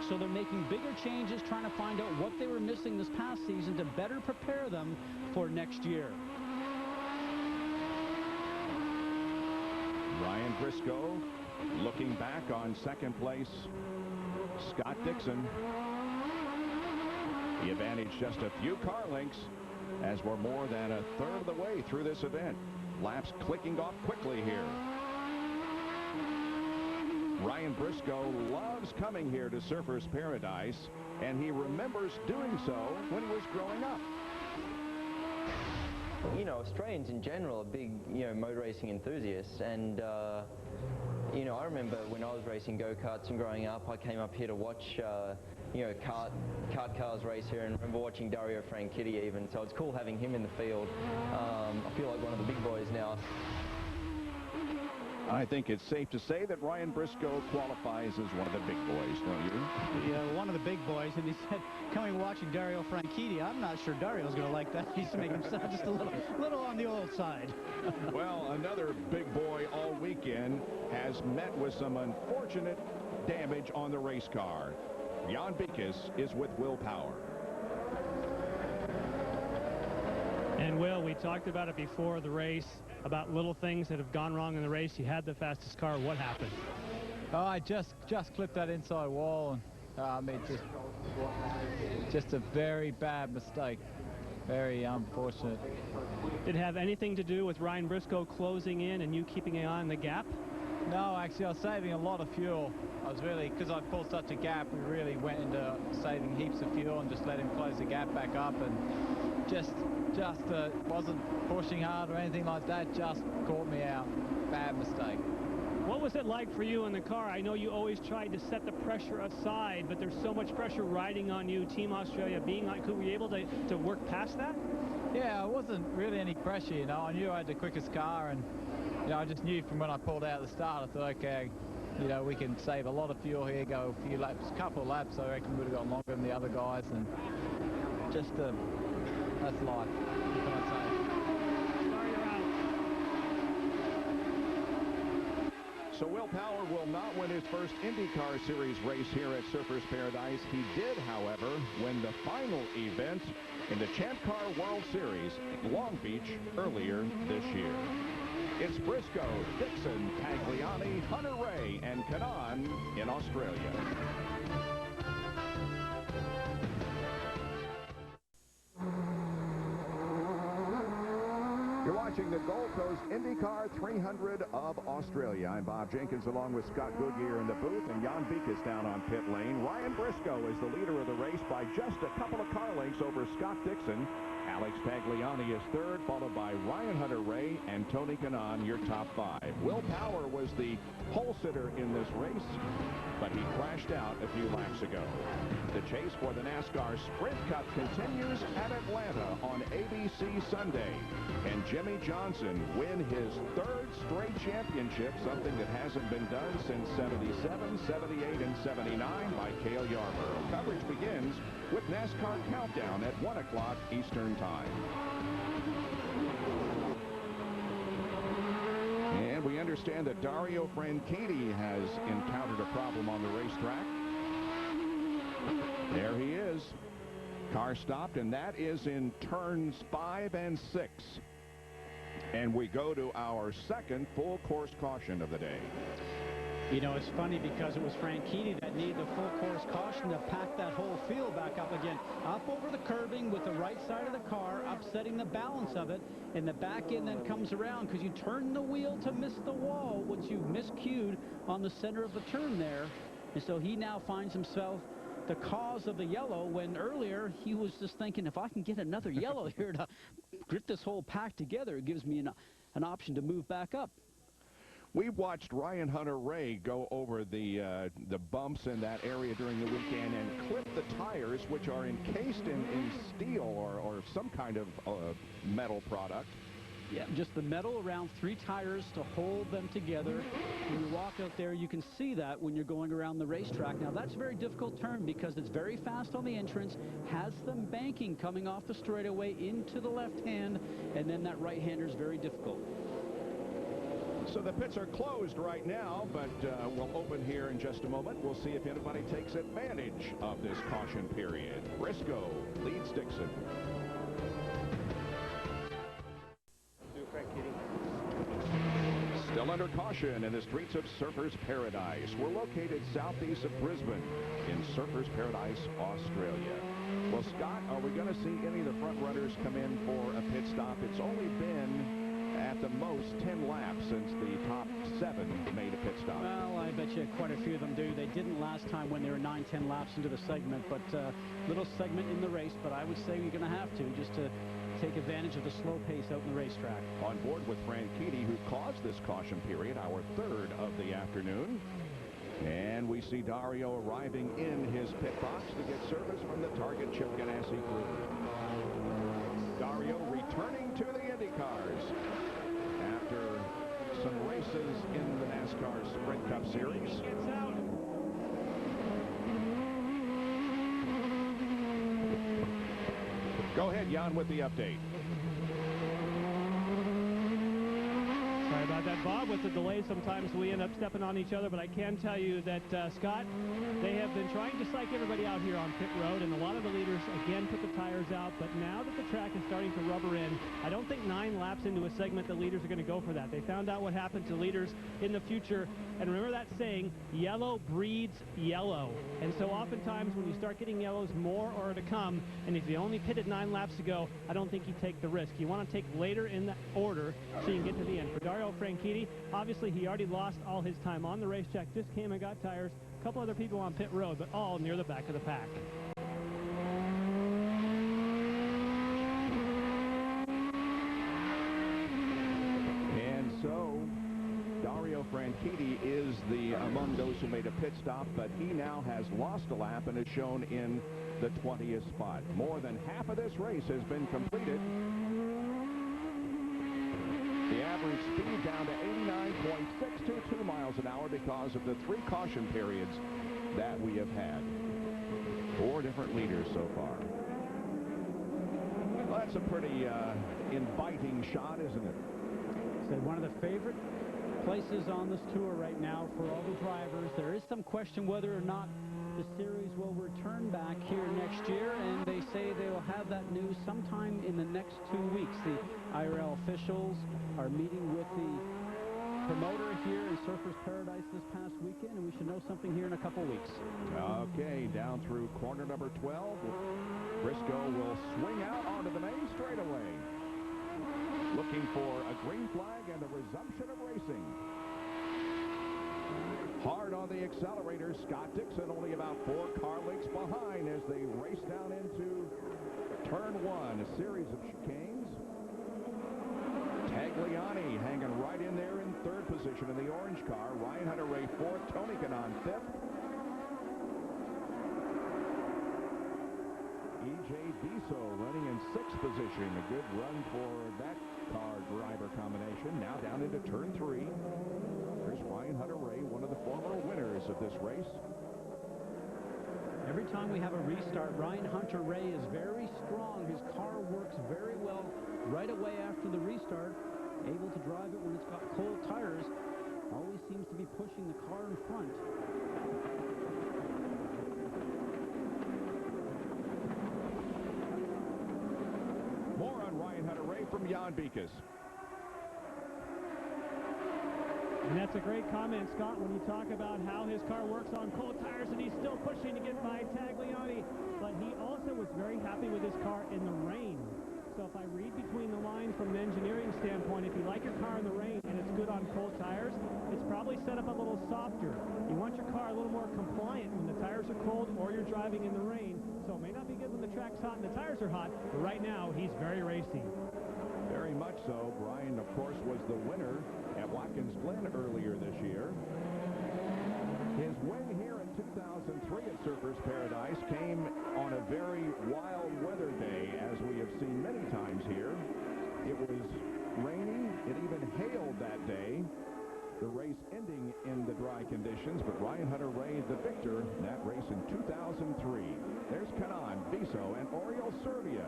So they're making bigger changes, trying to find out what they were missing this past season to better prepare them for next year. Ryan Briscoe looking back on second place. Scott Dixon. The advantage just a few car lengths as we're more than a third of the way through this event. Laps clicking off quickly here. Ryan Briscoe loves coming here to Surfers Paradise, and he remembers doing so when he was growing up. You know, Australians in general are big, motor racing enthusiasts, and, I remember when I was racing go-karts and growing up, I came up here to watch, kart cars race here, and remember watching Dario Franchitti even, so it's cool having him in the field. I feel like one of the big boys now. I think it's safe to say that Ryan Briscoe qualifies as one of the big boys, don't you? Yeah, one of the big boys. And he said, coming watching Dario Franchitti, I'm not sure Dario's going to like that. He's making him sound just a little on the old side. Well, another big boy all weekend has met with some unfortunate damage on the race car. Jon Beekhuis is with Will Power. And Will, we talked about it before the race, about little things that have gone wrong in the race. You had the fastest car. What happened? Oh, I just clipped that inside wall, and just a very bad mistake. Very unfortunate. Did it have anything to do with Ryan Briscoe closing in and you keeping an eye on the gap? No, actually, I was saving a lot of fuel. I was really, because I pulled such a gap, we really went into saving heaps of fuel and just let him close the gap back up, and just wasn't pushing hard or anything like that, just caught me out. Bad mistake. What was it like for you in the car? I know you always tried to set the pressure aside, but there's so much pressure riding on you, Team Australia being like, were you able to work past that? Yeah, it wasn't really any pressure, I knew I had the quickest car, and I just knew from when I pulled out at the start, I thought, okay, we can save a lot of fuel here, go a few laps, a couple of laps, I reckon we would have gone longer than the other guys, and just that's life. What can I say? Sorry, you're out. So Will Power will not win his first IndyCar Series race here at Surfers Paradise. He did, however, win the final event in the Champ Car World Series in Long Beach earlier this year. It's Briscoe, Dixon, Tagliani, Hunter-Reay, and Kanaan in Australia. You're watching the Gold Coast IndyCar 300 of Australia. I'm Bob Jenkins along with Scott Goodyear in the booth and Jon Beekhuis down on pit lane. Ryan Briscoe is the leader of the race by just a couple of car lengths over Scott Dixon. Alex Tagliani is third, followed by Ryan Hunter-Reay and Tony Kanaan, your top five. Will Power was the pole sitter in this race, but he crashed out a few laps ago. The chase for the NASCAR Sprint Cup continues at Atlanta on ABC Sunday. And Jimmy Johnson win his third straight championship, something that hasn't been done since 77, 78, and 79 by Cale Yarber. Coverage begins with NASCAR Countdown at 1 o'clock Eastern Time. And we understand that Dario Franchitti has encountered a problem on the racetrack. There he is. Car stopped, and that is in turns 5 and 6. And we go to our second full course caution of the day. You know, it's funny because it was Franchitti that needed the full course caution to pack that whole field back up again. Up over the curbing with the right side of the car, upsetting the balance of it, and the back end then comes around because you turn the wheel to miss the wall, which you miscued on the center of the turn there. And so he now finds himself the cause of the yellow, when earlier he was just thinking, if I can get another yellow here to grip this whole pack together, it gives me an option to move back up. We watched Ryan Hunter-Reay go over the bumps in that area during the weekend and clip the tires, which are encased in steel or some kind of metal product. Yeah, just the metal around 3 tires to hold them together. When you walk out there, you can see that when you're going around the racetrack. Now, that's a very difficult turn because it's very fast on the entrance, has some banking coming off the straightaway into the left hand, and then that right-hander is very difficult. So the pits are closed right now, but we'll open here in just a moment. We'll see if anybody takes advantage of this caution period. Briscoe leads Dixon. Still under caution in the streets of Surfers Paradise. We're located southeast of Brisbane in Surfers Paradise, Australia. Well, Scott, are we going to see any of the front runners come in for a pit stop? It's only been at the most 10 laps since the top 7 made a pit stop. Well, I bet you quite a few of them do. They didn't last time when they were 9-10 laps into the segment, but little segment in the race. But I would say you're going to have to, just to take advantage of the slow pace out in the racetrack. On board with Franchitti, who caused this caution period, our third of the afternoon. And we see Dario arriving in his pit box to get service from the Target Chip Ganassi crew. Dario returning to the IndyCars after some races in the NASCAR Sprint Cup Series. Gets out. Go ahead, Jan, with the update. Sorry about that, Bob. With the delay, sometimes we end up stepping on each other, but I can tell you that, Scott, they have been trying to psych everybody out here on pit road, and a lot of the leaders, again, put the tires out, but now that the track is starting to rubber in, I don't think 9 laps into a segment the leaders are going to go for that. They found out what happened to leaders in the future, and remember that saying, yellow breeds yellow. And so oftentimes when you start getting yellows, more are to come, and if you only pitted 9 laps ago, I don't think you take the risk. You want to take later in the order so you can get to the end. For Dario Franchitti, obviously he already lost all his time on the racetrack, just came and got tires. A couple other people on pit road, but all near the back of the pack. And so Dario Franchitti is among those who made a pit stop, but he now has lost a lap and is shown in the 20th spot. More than half of this race has been completed. The average speed down to 89.622 miles an hour because of the 3 caution periods that we have had. 4 different leaders so far. Well, that's a pretty inviting shot, isn't it? So one of the favorite places on this tour right now for all the drivers. There is some question whether or not the series will return back here next year, and they say they will have that news sometime in the next 2 weeks. The IRL officials are meeting with the promoter here in Surfers Paradise this past weekend, and we should know something here in a couple weeks. Okay, down through corner number 12. Briscoe will swing out onto the main straightaway. looking for a green flag and the resumption of racing. Hard on the accelerator. Scott Dixon only about 4 car lengths behind as they race down into turn 1. A series of chicanes. Tagliani hanging right in there in 3rd position in the orange car. Ryan Hunter-Reay 4th. Tony Kanaan 5th. E.J. Briscoe running in 6th position. A good run for that car driver combination. Now down into turn 3. There's Ryan Hunter-Reay, one of the former winners of this race. Every time we have a restart, Ryan Hunter-Reay is very strong. His car works very well right away after the restart. Able to drive it when it's got cold tires. Always seems to be pushing the car in front. More on Ryan Hunter-Reay from Jon Beekhuis. And that's a great comment, Scott, when you talk about how his car works on cold tires and he's still pushing to get by Tagliani. But he also was very happy with his car in the rain. So if I read between the lines from an engineering standpoint, if you like your car in the rain and it's good on cold tires, it's probably set up a little softer. You want your car a little more compliant when the tires are cold or you're driving in the rain. So it may not be good when the track's hot and the tires are hot, but right now he's very racy. Very much so. Brian, of course, was the winner at Watkins Glen earlier this year. His win here in 2003 at Surfers Paradise came on a very wild weather day, as we have seen many times here. It was rainy. It even hailed that day. The race ending in the dry conditions, but Ryan Hunter-Reay the victor in that race in 2003. There's Kanaan, Briscoe, and Oriol Servia,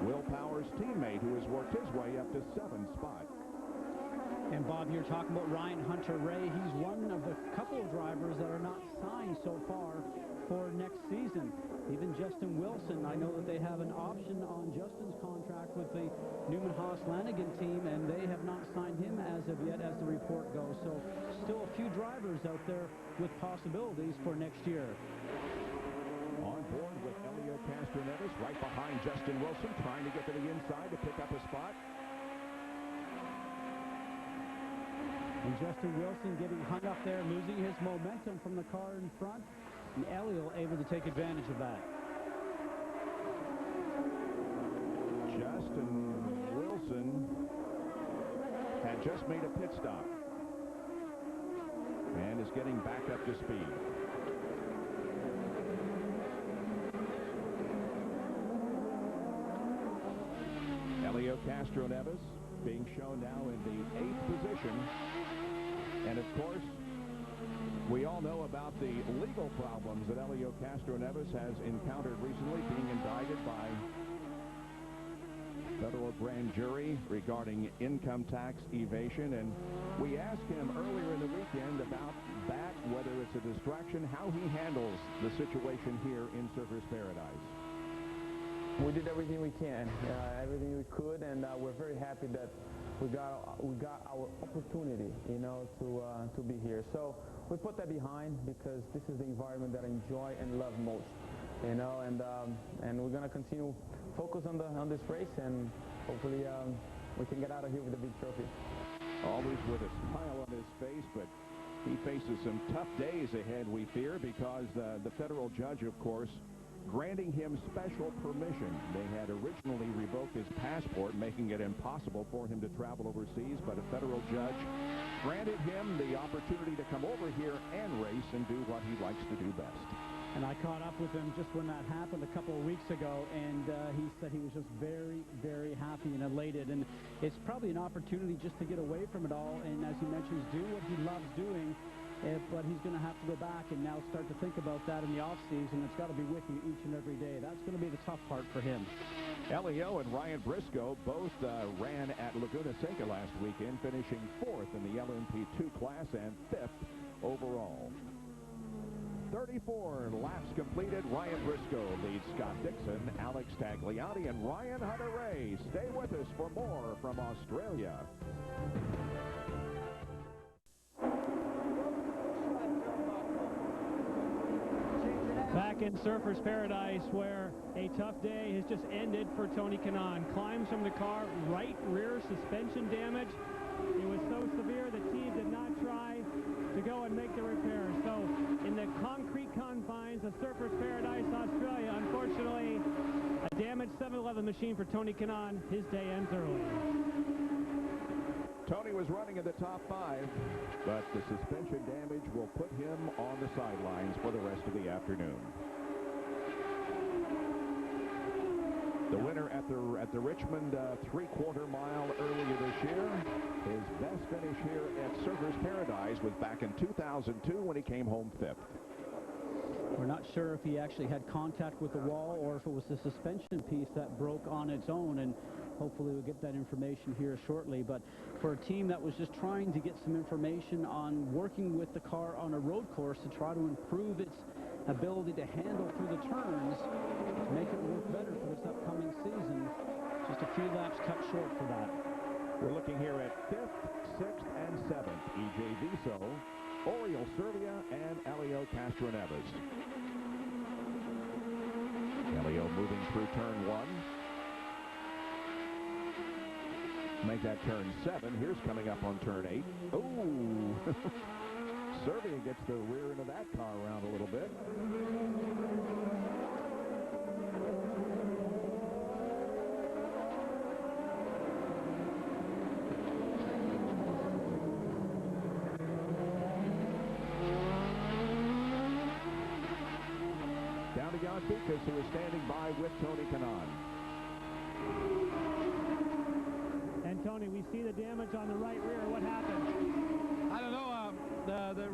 Will Power's teammate, who has worked his way up to 7th spot. And Bob, you're talking about Ryan Hunter-Reay. He's one of the couple of drivers that are not signed so far for next season. Even Justin Wilson, I know that they have an option on Justin's contract with the Newman Haas Lanigan team, and they have not signed him as of yet, as the report goes. So still a few drivers out there with possibilities for next year. On board with Elio Castroneves, right behind Justin Wilson, trying to get to the inside to pick up a spot. And Justin Wilson getting hung up there, losing his momentum from the car in front. And Elio able to take advantage of that. Justin Wilson had just made a pit stop and is getting back up to speed. Elio Castroneves being shown now in the 8th position. And of course, we all know about the legal problems that Elio Castroneves has encountered recently, being indicted by federal grand jury regarding income tax evasion. And we asked him earlier in the weekend about that, whether it's a distraction, how he handles the situation here in Surfers Paradise. We did everything we can, everything we could, and we're very happy that we got our opportunity, you know, to be here. So we put that behind because this is the environment that I enjoy and love most, you know, and we're gonna continue focus on this race, and hopefully we can get out of here with a big trophy. Always with a smile on his face, but he faces some tough days ahead, we fear, because the federal judge, of course, granting him special permission. They had originally revoked his passport, making it impossible for him to travel overseas, but a federal judge granted him the opportunity to come over here and race and do what he likes to do best. And I caught up with him just when that happened a couple of weeks ago, and he said he was just very, very happy and elated. And it's probably an opportunity just to get away from it all, and as he mentions, do what he loves doing. But he's going to have to go back and now start to think about that in the offseason. It's got to be with you each and every day. That's going to be the tough part for him. Elio and Ryan Briscoe both ran at Laguna Seca last weekend, finishing 4th in the LMP2 class and 5th overall. 34 laps completed. Ryan Briscoe leads Scott Dixon, Alex Tagliani, and Ryan Hunter-Reay. Stay with us for more from Australia. Back back in Surfers Paradise, where a tough day has just ended for Tony Kanaan. Climbs from the car, right rear suspension damage. It was so severe the team did not try to go and make the repairs. So in the concrete confines of Surfers Paradise, Australia, unfortunately, a damaged 711 machine for Tony Kanaan. His day ends early. Tony was running in the top 5, but the suspension damage will put him on the sidelines for the rest of the afternoon. The winner at the Richmond three-quarter mile earlier this year, his best finish here at Surfers Paradise was back in 2002 when he came home 5th. We're not sure if he actually had contact with the wall or if it was the suspension piece that broke on its own, and hopefully we'll get that information here shortly. But for a team that was just trying to get some information on working with the car on a road course to try to improve its ability to handle through the turns, to make it work better for this upcoming season, just a few laps cut short for that. We're looking here at 5th, 6th, and 7th. E.J. Viso, Oriol Servia, and Elio Castroneves. Elio moving through turn 1. Make that turn 7. Here's coming up on turn 8. Ooh! Servia gets the rear end of that car around a little bit. Down to Jon Beekhuis, who is standing by with Tony Kanaan. And Tony, we see the damage on the right rear. What happened? I don't know. The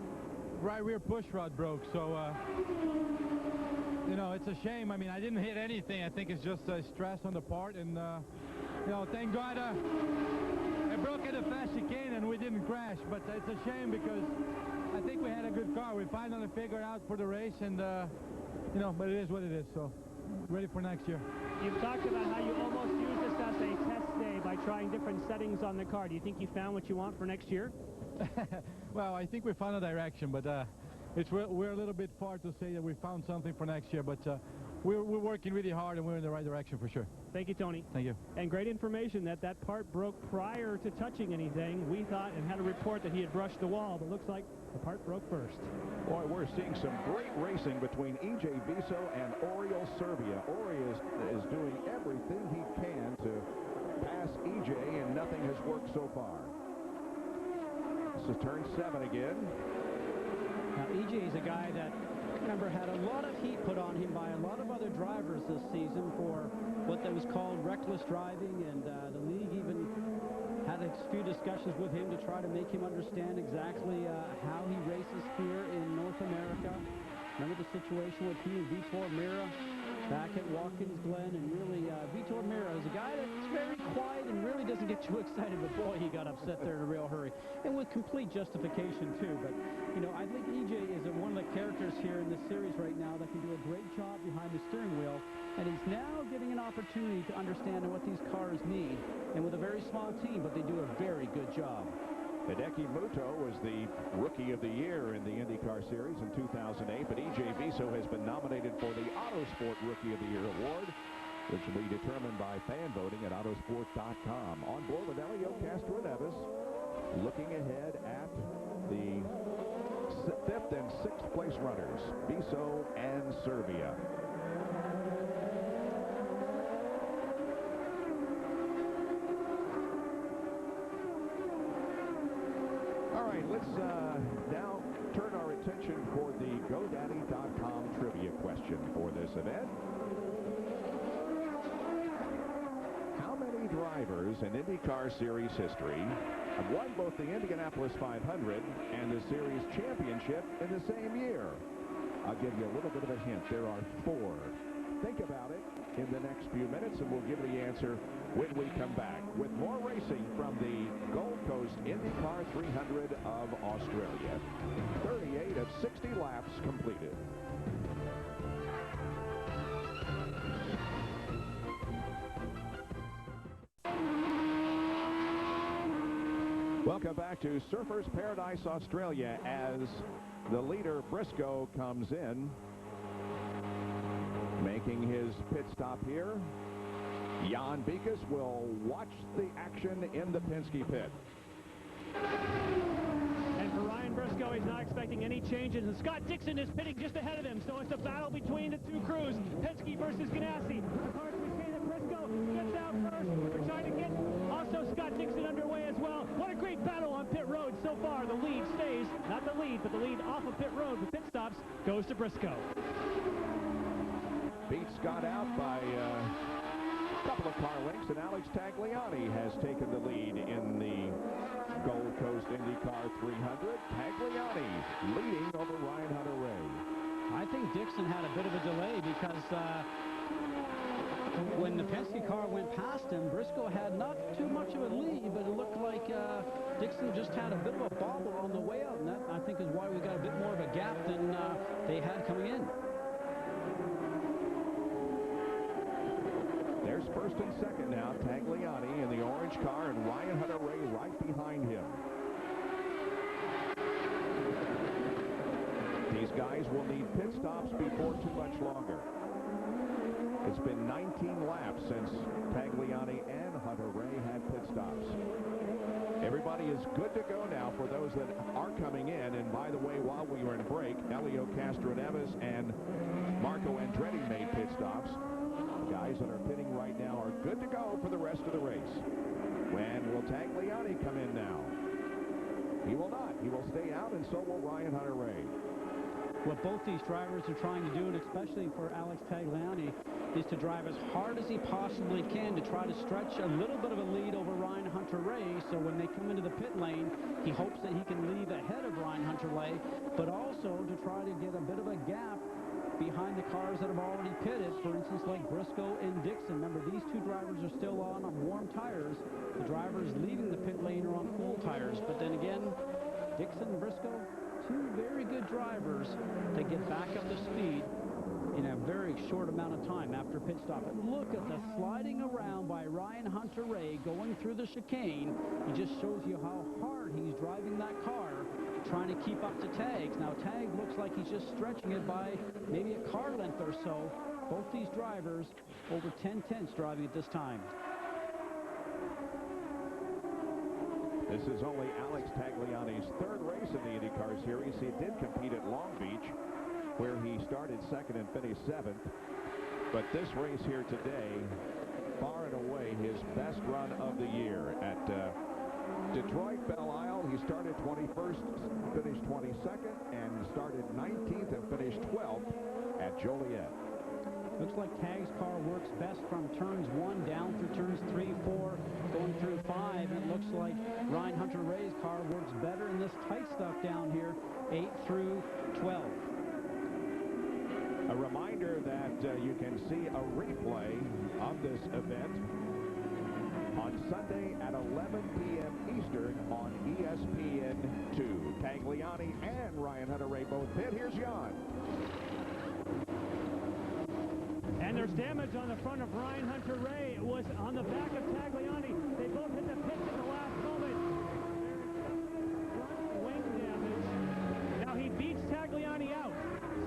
right rear push rod broke, so you know, it's a shame. I mean, I didn't hit anything. I think it's just stress on the part, and you know, thank God it broke at a fast chicane and we didn't crash. But it's a shame because I think we had a good car. We finally figured out for the race, and you know, but it is what it is. So ready for next year. You've talked about how you almost used this as a test day by trying different settings on the car. Do you think you found what you want for next year? Well, I think we found a direction, but we're a little bit far to say that we found something for next year, but we're working really hard and we're in the right direction for sure. Thank you, Tony. Thank you. And great information that that part broke prior to touching anything. We thought and had a report that he had brushed the wall, but looks like the part broke first. Boy, we're seeing some great racing between E.J. Viso and Oriol Servia. Ori is doing everything he can to pass E.J., and nothing has worked so far. This is turn 7 again. Now, E.J. is a guy that, remember, had a lot of heat put on him by a lot of other drivers this season for what that was called reckless driving, and the league even had a few discussions with him to try to make him understand exactly how he races here in North America. Remember the situation with he and Vitor Meira back at Watkins Glen, and really Vitor Meira is a guy that's very quiet and really doesn't get too excited, but boy, he got upset there in a real hurry, and with complete justification too. But you know, I think EJ is one of the characters here in this series right now that can do a great job behind the steering wheel, and he's now getting an opportunity to understand what these cars need, and with a very small team, but they do a very good job. Hideki Muto was the Rookie of the Year in the IndyCar Series in 2008, but E.J. Viso has been nominated for the Autosport Rookie of the Year award, which will be determined by fan voting at Autosport.com. On board with Elio Castroneves, looking ahead at the 5th and 6th place runners, Viso and Servia. Let's now turn our attention for the GoDaddy.com trivia question for this event. How many drivers in IndyCar Series history have won both the Indianapolis 500 and the Series Championship in the same year? I'll give you a little bit of a hint. There are 4. Think about it in the next few minutes, and we'll give you the answer when we come back with more racing from the Gold Coast IndyCar 300 of Australia. 38 of 60 laps completed. Welcome back to Surfers Paradise, Australia, as the leader, Briscoe, comes in. making his pit stop here. Jon Beekhuis will watch the action in the Penske pit. And for Ryan Briscoe, he's not expecting any changes, and Scott Dixon is pitting just ahead of him, so it's a battle between the two crews, Penske versus Ganassi. Of course, we see that Briscoe gets out first. We're trying to get also Scott Dixon underway as well. What a great battle on pit road so far. The lead stays, not the lead, but the lead off of pit road. The pit stops goes to Briscoe. Beat Scott out by a couple of car lengths, and Alex Tagliani has taken the lead in the Gold Coast IndyCar 300. Tagliani leading over Ryan Hunter-Reay. I think Dixon had a bit of a delay because when the Penske car went past him, Briscoe had not too much of a lead, but it looked like Dixon just had a bit of a bobble on the way out, and that, I think, is why we got a bit more of a gap than they had coming in. There's first and second now. Tagliani in the orange car, and Ryan Hunter-Reay right behind him. These guys will need pit stops before too much longer. It's been 19 laps since Tagliani and Hunter-Reay had pit stops. Everybody is good to go now for those that are coming in. And by the way, while we were in break, Helio Castroneves and Marco Andretti made pit stops. The guys that are pitting right now are good to go for the rest of the race. When will Tagliani come in now? He will not. He will stay out, and so will Ryan Hunter-Reay. What both these drivers are trying to do, and especially for Alex Tagliani, is to drive as hard as he possibly can to try to stretch a little bit of a lead over Ryan Hunter-Reay, so when they come into the pit lane, he hopes that he can leave ahead of Ryan Hunter-Reay, but also to try to get a bit of a gap behind the cars that have already pitted, for instance, like Briscoe and Dixon. Remember, these two drivers are still on warm tires. The drivers leaving the pit lane are on cool tires, but then again, Dixon and Briscoe, two very good drivers that get back up to speed in a very short amount of time after pit stop. And look at the sliding around by Ryan Hunter-Reay going through the chicane. It just shows you how hard he's driving that car, trying to keep up to Tags. Now, Tag looks like he's just stretching it by maybe a car length or so. Both these drivers over 10/10 driving at this time. This is only Alex Tagliani's third race in the IndyCar Series. He did compete at Long Beach, where he started second and finished seventh. But this race here today, far and away his best run of the year. At Detroit Belle Isle, he started 21st, finished 22nd, and started 19th and finished 12th at Joliet. Looks like Tag's car works best from turns 1 down through turns 3, 4, going through 5. It looks like Ryan Hunter-Reay's car works better in this tight stuff down here, 8 through 12. A reminder that you can see a replay of this event on Sunday at 11 p.m. Eastern on ESPN2. Tagliani and Ryan Hunter-Reay both pit. Here's Jon. And there's damage on the front of Ryan Hunter-Reay. It was on the back of Tagliani. They both hit the pits in the last moment. There's wing damage. Now he beats Tagliani out,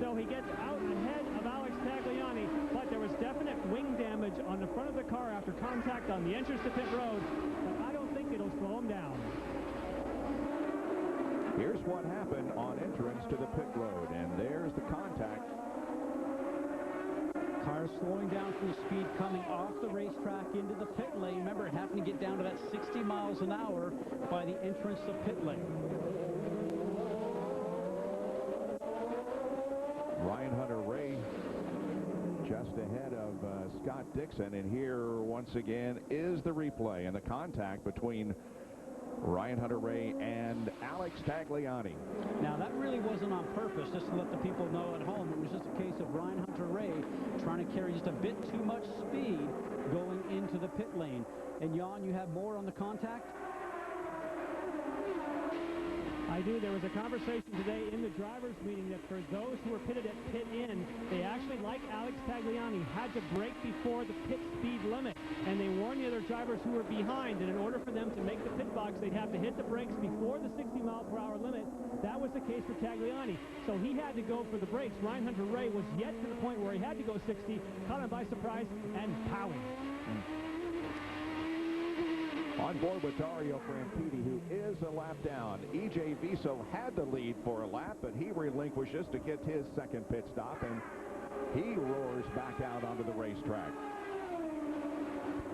so he gets out ahead of Alex Tagliani. But there was definite wing damage on the front of the car after contact on the entrance to pit road. But I don't think it'll slow him down. Here's what happened on entrance to the pit road, and there's the contact. Car slowing down from the speed coming off the racetrack into the pit lane. Remember, it happened to get down to that 60 miles an hour by the entrance to pit lane. Ryan Hunter-Reay just ahead of Scott Dixon, and here once again is the replay and the contact between Ryan Hunter-Reay and Alex Tagliani. Now, that really wasn't on purpose, just to let the people know at home. It was just a case of Ryan Hunter-Reay trying to carry just a bit too much speed going into the pit lane. And, Jon, you have more on the contact? I do. There was a conversation today in the drivers' meeting that for those who were pitted at pit in, they actually, like Alex Tagliani, had to brake before the pit speed limit. And they warned the other drivers who were behind that in order for them to make the pit box, they'd have to hit the brakes before the 60-mile-per-hour limit. That was the case for Tagliani. So he had to go for the brakes. Ryan Hunter-Reay was yet to the point where he had to go 60, caught him by surprise, and pow. On board with Dario Franchitti, who is a lap down. E.J. Viso had the lead for a lap, but he relinquishes to get his second pit stop, and he roars back out onto the racetrack.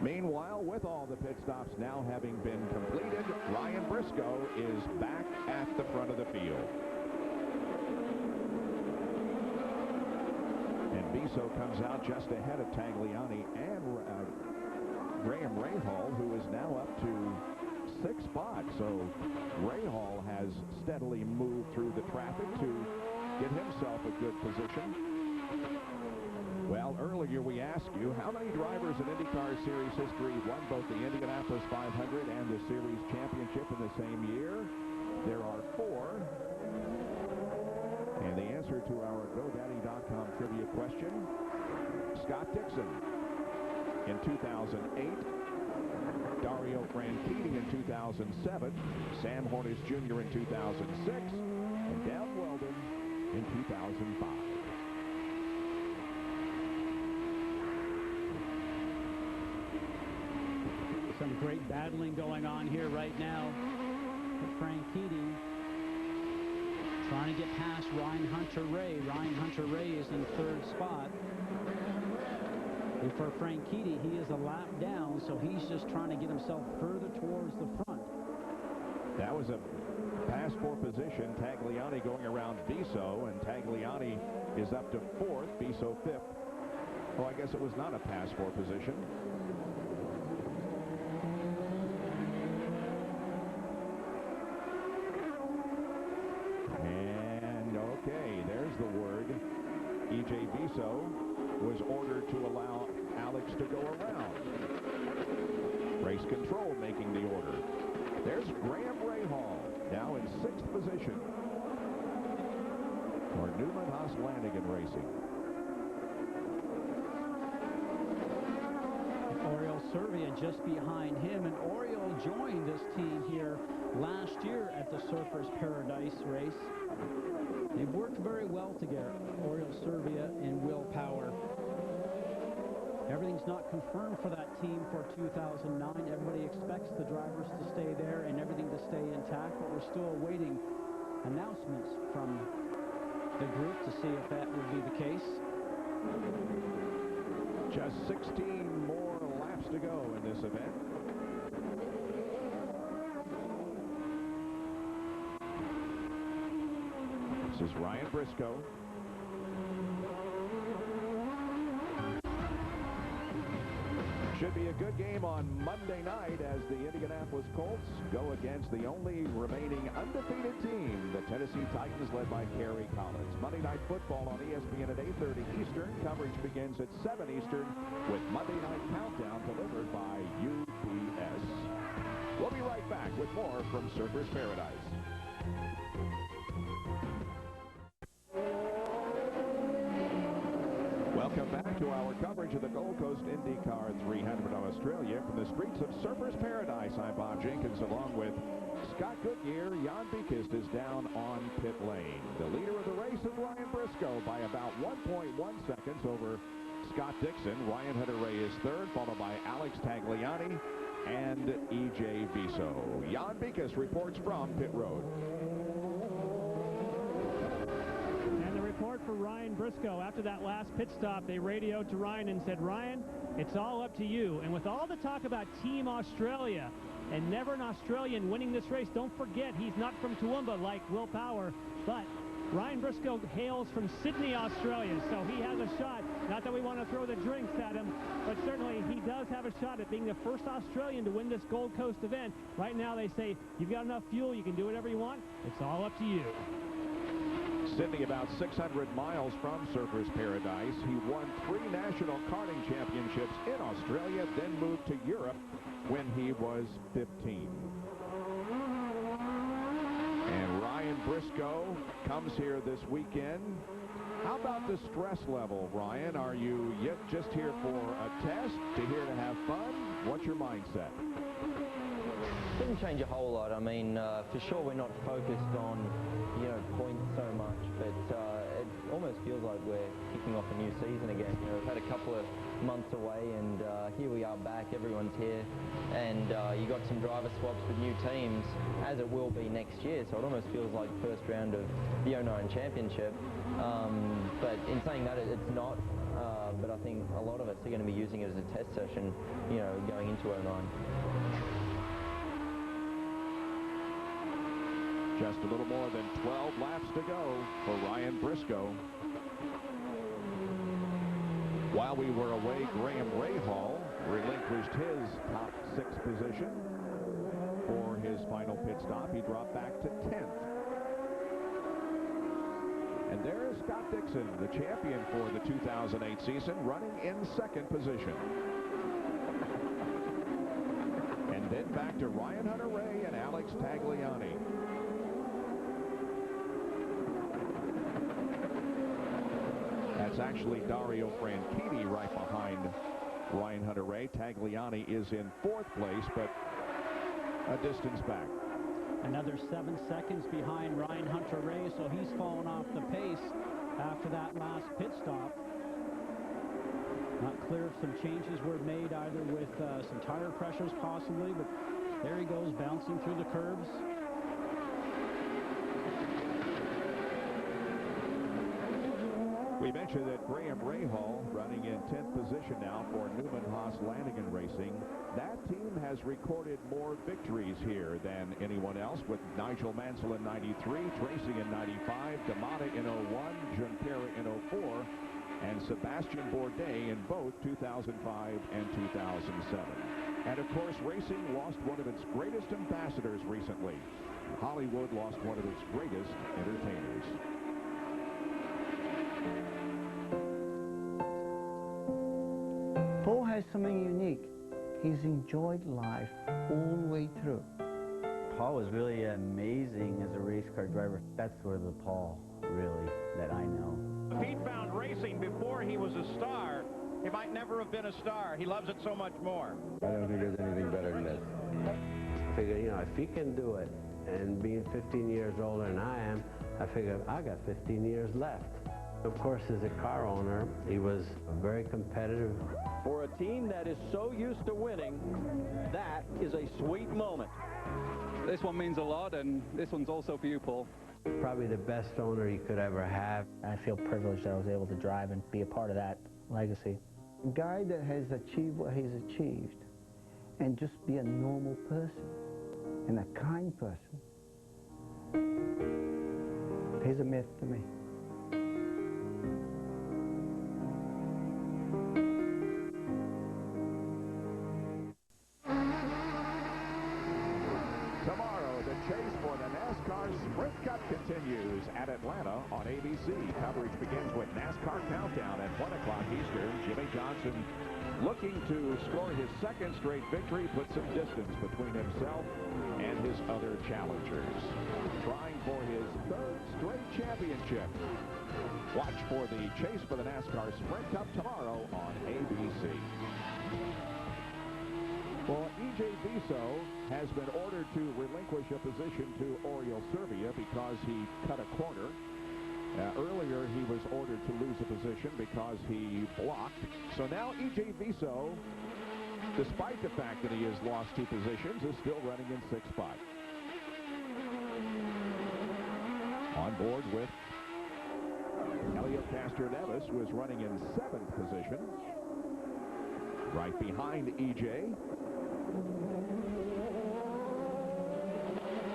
Meanwhile, with all the pit stops now having been completed, Ryan Briscoe is back at the front of the field. And Viso comes out just ahead of Tagliani and Graham Rahal, who is now up to 6 spots. So Rahal has steadily moved through the traffic to get himself a good position. Well, earlier we asked you how many drivers in IndyCar Series history won both the Indianapolis 500 and the Series Championship in the same year. There are 4. And the answer to our GoDaddy.com trivia question, Scott Dixon in 2008, Dario Franchitti in 2007, Sam Hornish Jr. in 2006, and Dale Weldon in 2005. Some great battling going on here right now. Franchitti trying to get past Ryan Hunter-Reay. Ryan Hunter-Reay is in 3rd spot. And for Franchitti, he is a lap down, so he's just trying to get himself further towards the front. That was a pass for position. Tagliani going around Viso, and Tagliani is up to 4th, Viso 5th. Oh, I guess it was not a pass for position. And okay, there's the word. E.J. Viso was ordered to allow Alex to go around. Race control making the order. There's Graham Rahal, now in 6th position for Newman Haas Lanigan Racing. Oriol Servia just behind him, and Oriol joined this team here last year at the Surfers Paradise race. They've worked very well together, Oriol Servia and Will Power. Everything's not confirmed for that team for 2009. Everybody expects the drivers to stay there and everything to stay intact, but we're still awaiting announcements from the group to see if that would be the case. Just 16 more laps to go in this event. This is Ryan Briscoe. Should be a good game on Monday night as the Indianapolis Colts go against the only remaining undefeated team, the Tennessee Titans, led by Kerry Collins. Monday Night Football on ESPN at 8:30 Eastern. Coverage begins at 7 Eastern with Monday Night Countdown delivered by UPS. We'll be right back with more from Surfers Paradise. Welcome back to our coverage of the Gold Coast IndyCar 300 of Australia from the streets of Surfers Paradise. I'm Bob Jenkins along with Scott Goodyear. Jon Beekhuis is down on pit lane. The leader of the race is Ryan Briscoe by about 1.1 seconds over Scott Dixon. Ryan Hunter-Reay is 3rd, followed by Alex Tagliani and E.J. Viso. Jon Beekhuis reports from pit road. Report for Ryan Briscoe. After that last pit stop, they radioed to Ryan and said, Ryan, it's all up to you. And with all the talk about Team Australia and never an Australian winning this race, don't forget he's not from Toowoomba like Will Power, but Ryan Briscoe hails from Sydney, Australia, so he has a shot. Not that we want to throw the drinks at him, but certainly he does have a shot at being the first Australian to win this Gold Coast event. Right now they say, you've got enough fuel, you can do whatever you want. It's all up to you. Sydney, about 600 miles from Surfers Paradise. He won 3 national karting championships in Australia, then moved to Europe when he was 15. And Ryan Briscoe comes here this weekend. How about the stress level, Ryan? Are you yet just here for a test, to here to have fun? What's your mindset? Didn't change a whole lot. I mean, for sure we're not focused on, points so much, but it almost feels like we're kicking off a new season again. We've had a couple of months away, and here we are back. Everyone's here, and you got some driver swaps with new teams, as it will be next year. So it almost feels like first round of the 09 championship. But in saying that, it's not. But I think a lot of us are going to be using it as a test session, going into 09. Just a little more than 12 laps to go for Ryan Briscoe. While we were away, Graham Rahal relinquished his top 6 position for his final pit stop. He dropped back to 10th. And there is Scott Dixon, the champion for the 2008 season, running in 2nd position. And then back to Ryan Hunter-Reay and Alex Tagliani. That's actually Dario Franchitti right behind Ryan Hunter-Reay. Tagliani is in 4th place, but a distance back. Another 7 seconds behind Ryan Hunter-Reay, so he's fallen off the pace after that last pit stop. Not clear if some changes were made, either with some tire pressures possibly, but there he goes, bouncing through the curbs. We mentioned that Graham Rahal running in 10th position now for Newman Haas Lanigan Racing. That team has recorded more victories here than anyone else, with Nigel Mansell in 93, Tracy in 95, D'Amata in 01, Junqueira in 04, and Sebastian Bourdais in both 2005 and 2007. And of course, racing lost one of its greatest ambassadors recently. Hollywood lost one of its greatest entertainers. Paul has something unique. He's enjoyed life all the way through. Paul was really amazing as a race car driver. That's sort of the Paul, really, that I know. If he'd found racing before he was a star, he might never have been a star. He loves it so much more. I don't think there's anything better than this. I figure, if he can do it, and being 15 years older than I am, I figure I got 15 years left. Of course, as a car owner, he was very competitive. For a team that is so used to winning, that is a sweet moment. This one means a lot, and this one's also for you, Paul. Probably the best owner you could ever have. I feel privileged that I was able to drive and be a part of that legacy. A guy that has achieved what he's achieved, and just be a normal person and a kind person, he's a myth to me. Chase for the NASCAR Sprint Cup continues at Atlanta on ABC. Coverage begins with NASCAR Countdown at 1 o'clock Eastern. Jimmy Johnson, looking to score his 2nd straight victory, put some distance between himself and his other challengers. Trying for his 3rd straight championship. Watch for the chase for the NASCAR Sprint Cup tomorrow on ABC. Well, E.J. Viso has been ordered to relinquish a position to Oriol Servia because he cut a corner. Earlier, he was ordered to lose a position because he blocked. So now E.J. Viso, despite the fact that he has lost 2 positions, is still running in 6th spot. On board with Helio Castroneves, who is running in 7th position. Right behind E.J.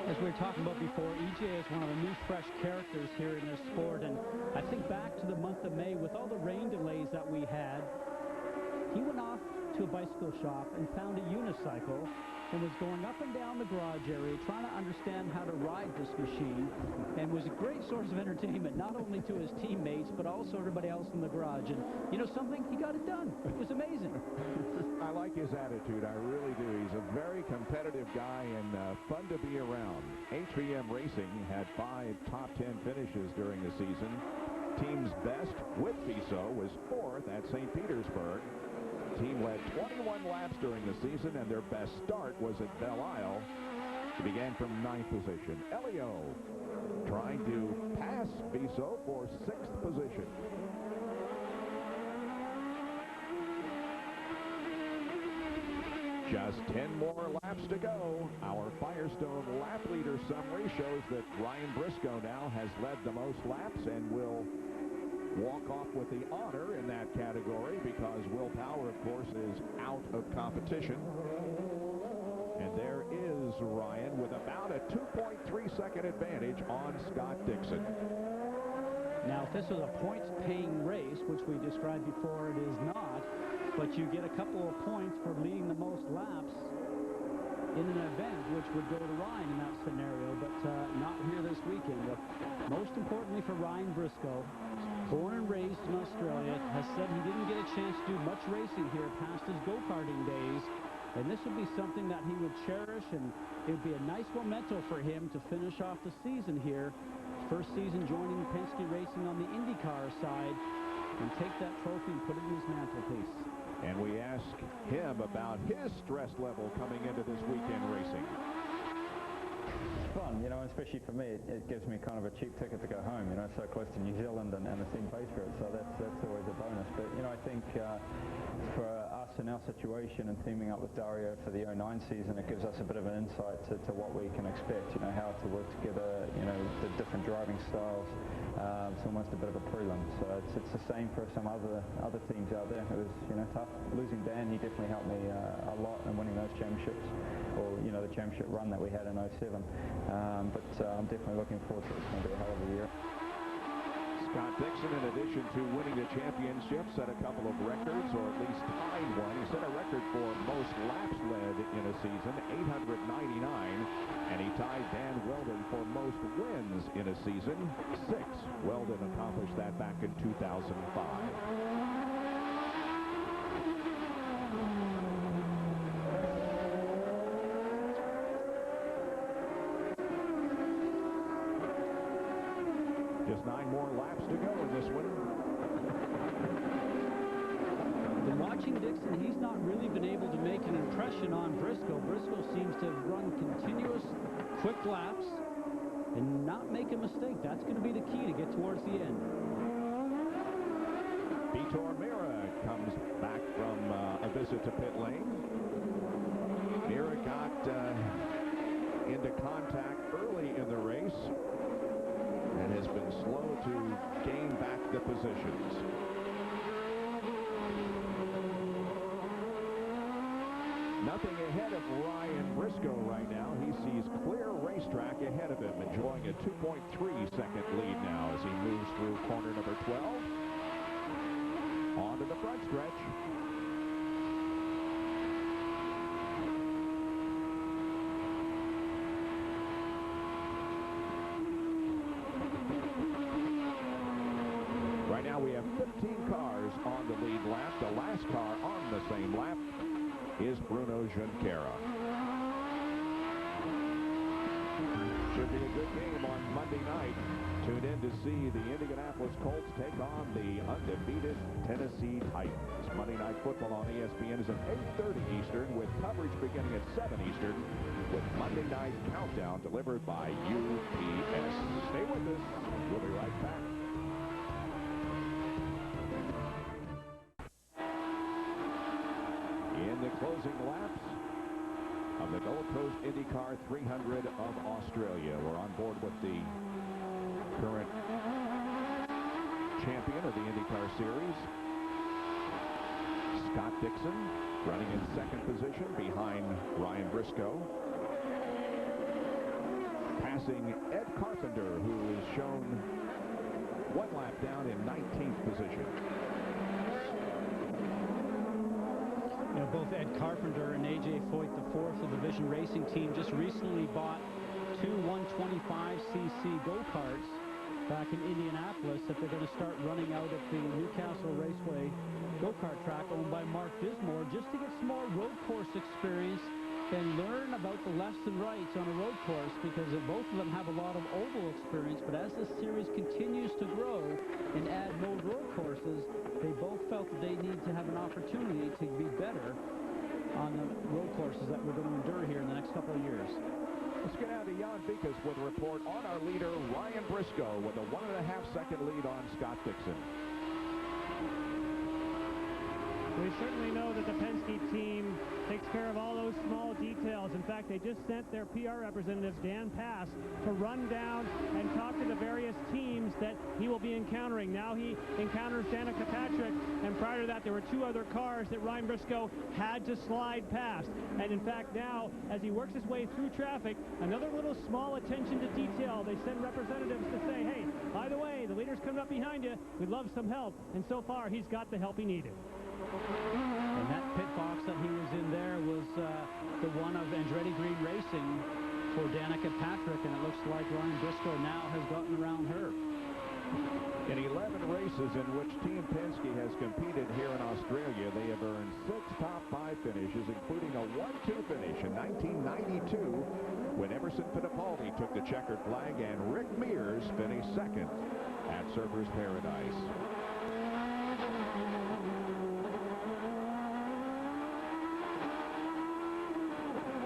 As we were talking about before, EJ is one of the new fresh characters here in this sport, and I think back to the month of May with all the rain delays that we had, He went off to a bicycle shop and found a unicycle and was going up and down the garage area trying to understand how to ride this machine, and was a great source of entertainment, not only to his teammates, but also everybody else in the garage. And you know something? He got it done. It was amazing. I like his attitude. I really do. He's a very competitive guy and fun to be around. HVM Racing had 5 top 10 finishes during the season. Team's best with Viso was 4th at St. Petersburg. Team led 21 laps during the season, and their best start was at Belle Isle. He began from 9th position. Elio trying to pass Viso for 6th position. Just 10 more laps to go. Our Firestone lap leader summary shows that Ryan Briscoe now has led the most laps and will walk off with the honor in that category, because Will Power, of course, is out of competition. And there is Ryan with about a 2.3-second advantage on Scott Dixon. Now, if this was a points-paying race, which we described before, it is not, but you get a couple of points for leading the most laps in an event, which would go to Ryan in that scenario, but not here this weekend. But most importantly for Ryan Briscoe, born and raised in Australia, has said he didn't get a chance to do much racing here past his go-karting days, and this would be something that he would cherish, and it would be a nice memento for him to finish off the season here. First season joining Penske Racing on the IndyCar side, and take that trophy and put it in his mantelpiece. And we ask him about his stress level coming into this weekend racing. It's fun, you know, especially for me, it gives me kind of a cheap ticket to go home, you know, so close to New Zealand and the team pays for it, so that's always a bonus. But, you know, I think for us in our situation and teaming up with Dario for the 09 season, it gives us a bit of an insight to what we can expect, you know, how to work together, you know, the different driving styles. It's almost a bit of a prelim, so it's the same for some other teams out there. It was, you know, tough. Losing Dan, he definitely helped me a lot in winning those championships, or, you know, the championship run that we had in 07. But I'm definitely looking forward to it. It's going to be a hell of a year. Scott Dixon, in addition to winning the championship, set a couple of records, or at least tied one. He set a record for most laps led in a season, 899, and he tied Dan Weldon for most wins in a season, 6. Weldon accomplished that back in 2005. Just 9 more laps to go in this one. Been watching Dixon, he's not really been able to make an impression on Briscoe. Briscoe seems to run continuous, quick laps and not make a mistake. That's going to be the key to get towards the end. Vitor Meira comes back from a visit to pit lane. Meira got into contact early in the race and has been slow to gain back the positions. Nothing ahead of Ryan Briscoe right now. He sees clear racetrack ahead of him, enjoying a 2.3-second lead now as he moves through corner number 12. On to the front stretch. Right now we have 15 cars on the lead lap. The last car on the same lap is Bruno Junqueira. Should be a good game on Monday night. Tune in to see the Indianapolis Colts take on the undefeated Tennessee Titans. Monday Night Football on ESPN is at 8:30 Eastern, with coverage beginning at 7 Eastern, with Monday Night Countdown delivered by UPS. Stay with us. We'll be right back. In the closing laps of the Gold Coast IndyCar 300 of Australia, we're on board with the current champion of the IndyCar Series, Scott Dixon, running in second position behind Ryan Briscoe, passing Ed Carpenter, who is shown 1 lap down in 19th position. both Ed Carpenter and A.J. Foyt, the fourth of the Vision Racing team, just recently bought two 125cc go-karts back in Indianapolis that they're going to start running out at the Newcastle Raceway go-kart track owned by Mark Dismore, just to get some more road course experience and learn about the lefts and rights on a road course, because both of them have a lot of oval experience. But as this series continues to grow and add more road courses, they both felt that they need to have an opportunity to be better on the road courses that we're going to endure here in the next couple of years. Let's get out to Jon Beekhuis with a report on our leader, Ryan Briscoe, with a 1.5-second lead on Scott Dixon. We certainly know that the Penske team takes care of all those small details. In fact, they just sent their PR representative, Dan Pass, to run down and talk to the various teams that he will be encountering. Now he encounters Danica Patrick, and prior to that, there were two other cars that Ryan Briscoe had to slide past. And in fact, now, as he works his way through traffic, another little small attention to detail. They send representatives to say, hey, by the way, the leader's coming up behind you. We'd love some help. And so far, he's got the help he needed. And that pit box that he was in there was the one of Andretti Green Racing for Danica Patrick, and it looks like Ryan Briscoe now has gotten around her. In 11 races in which Team Penske has competed here in Australia, they have earned 6 top 5 finishes, including a 1-2 finish in 1992 when Emerson Fittipaldi took the checkered flag and Rick Mears finished second at Surfers Paradise.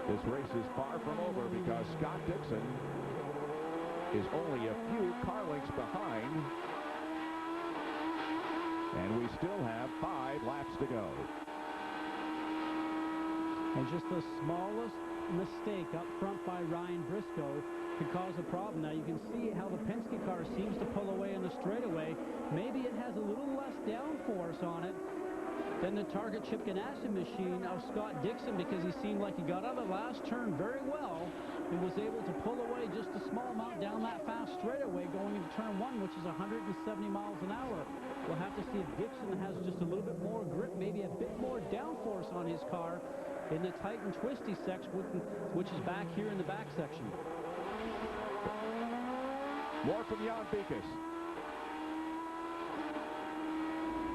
This race is far from over because Scott Dixon is only a few car lengths behind, and we still have 5 laps to go. And just the smallest mistake up front by Ryan Briscoe could cause a problem. Now you can see how the Penske car seems to pull away in the straightaway. Maybe it has a little less downforce on it than the Target Chip Ganassi machine of Scott Dixon, because he seemed like he got out of the last turn very well and was able to pull away just a small amount down that fast straightaway going into turn 1, which is 170 miles an hour. We'll have to see if Dixon has just a little bit more grip, maybe a bit more downforce on his car in the tight and twisty section, which is back here in the back section. More from Jon Beekhuis.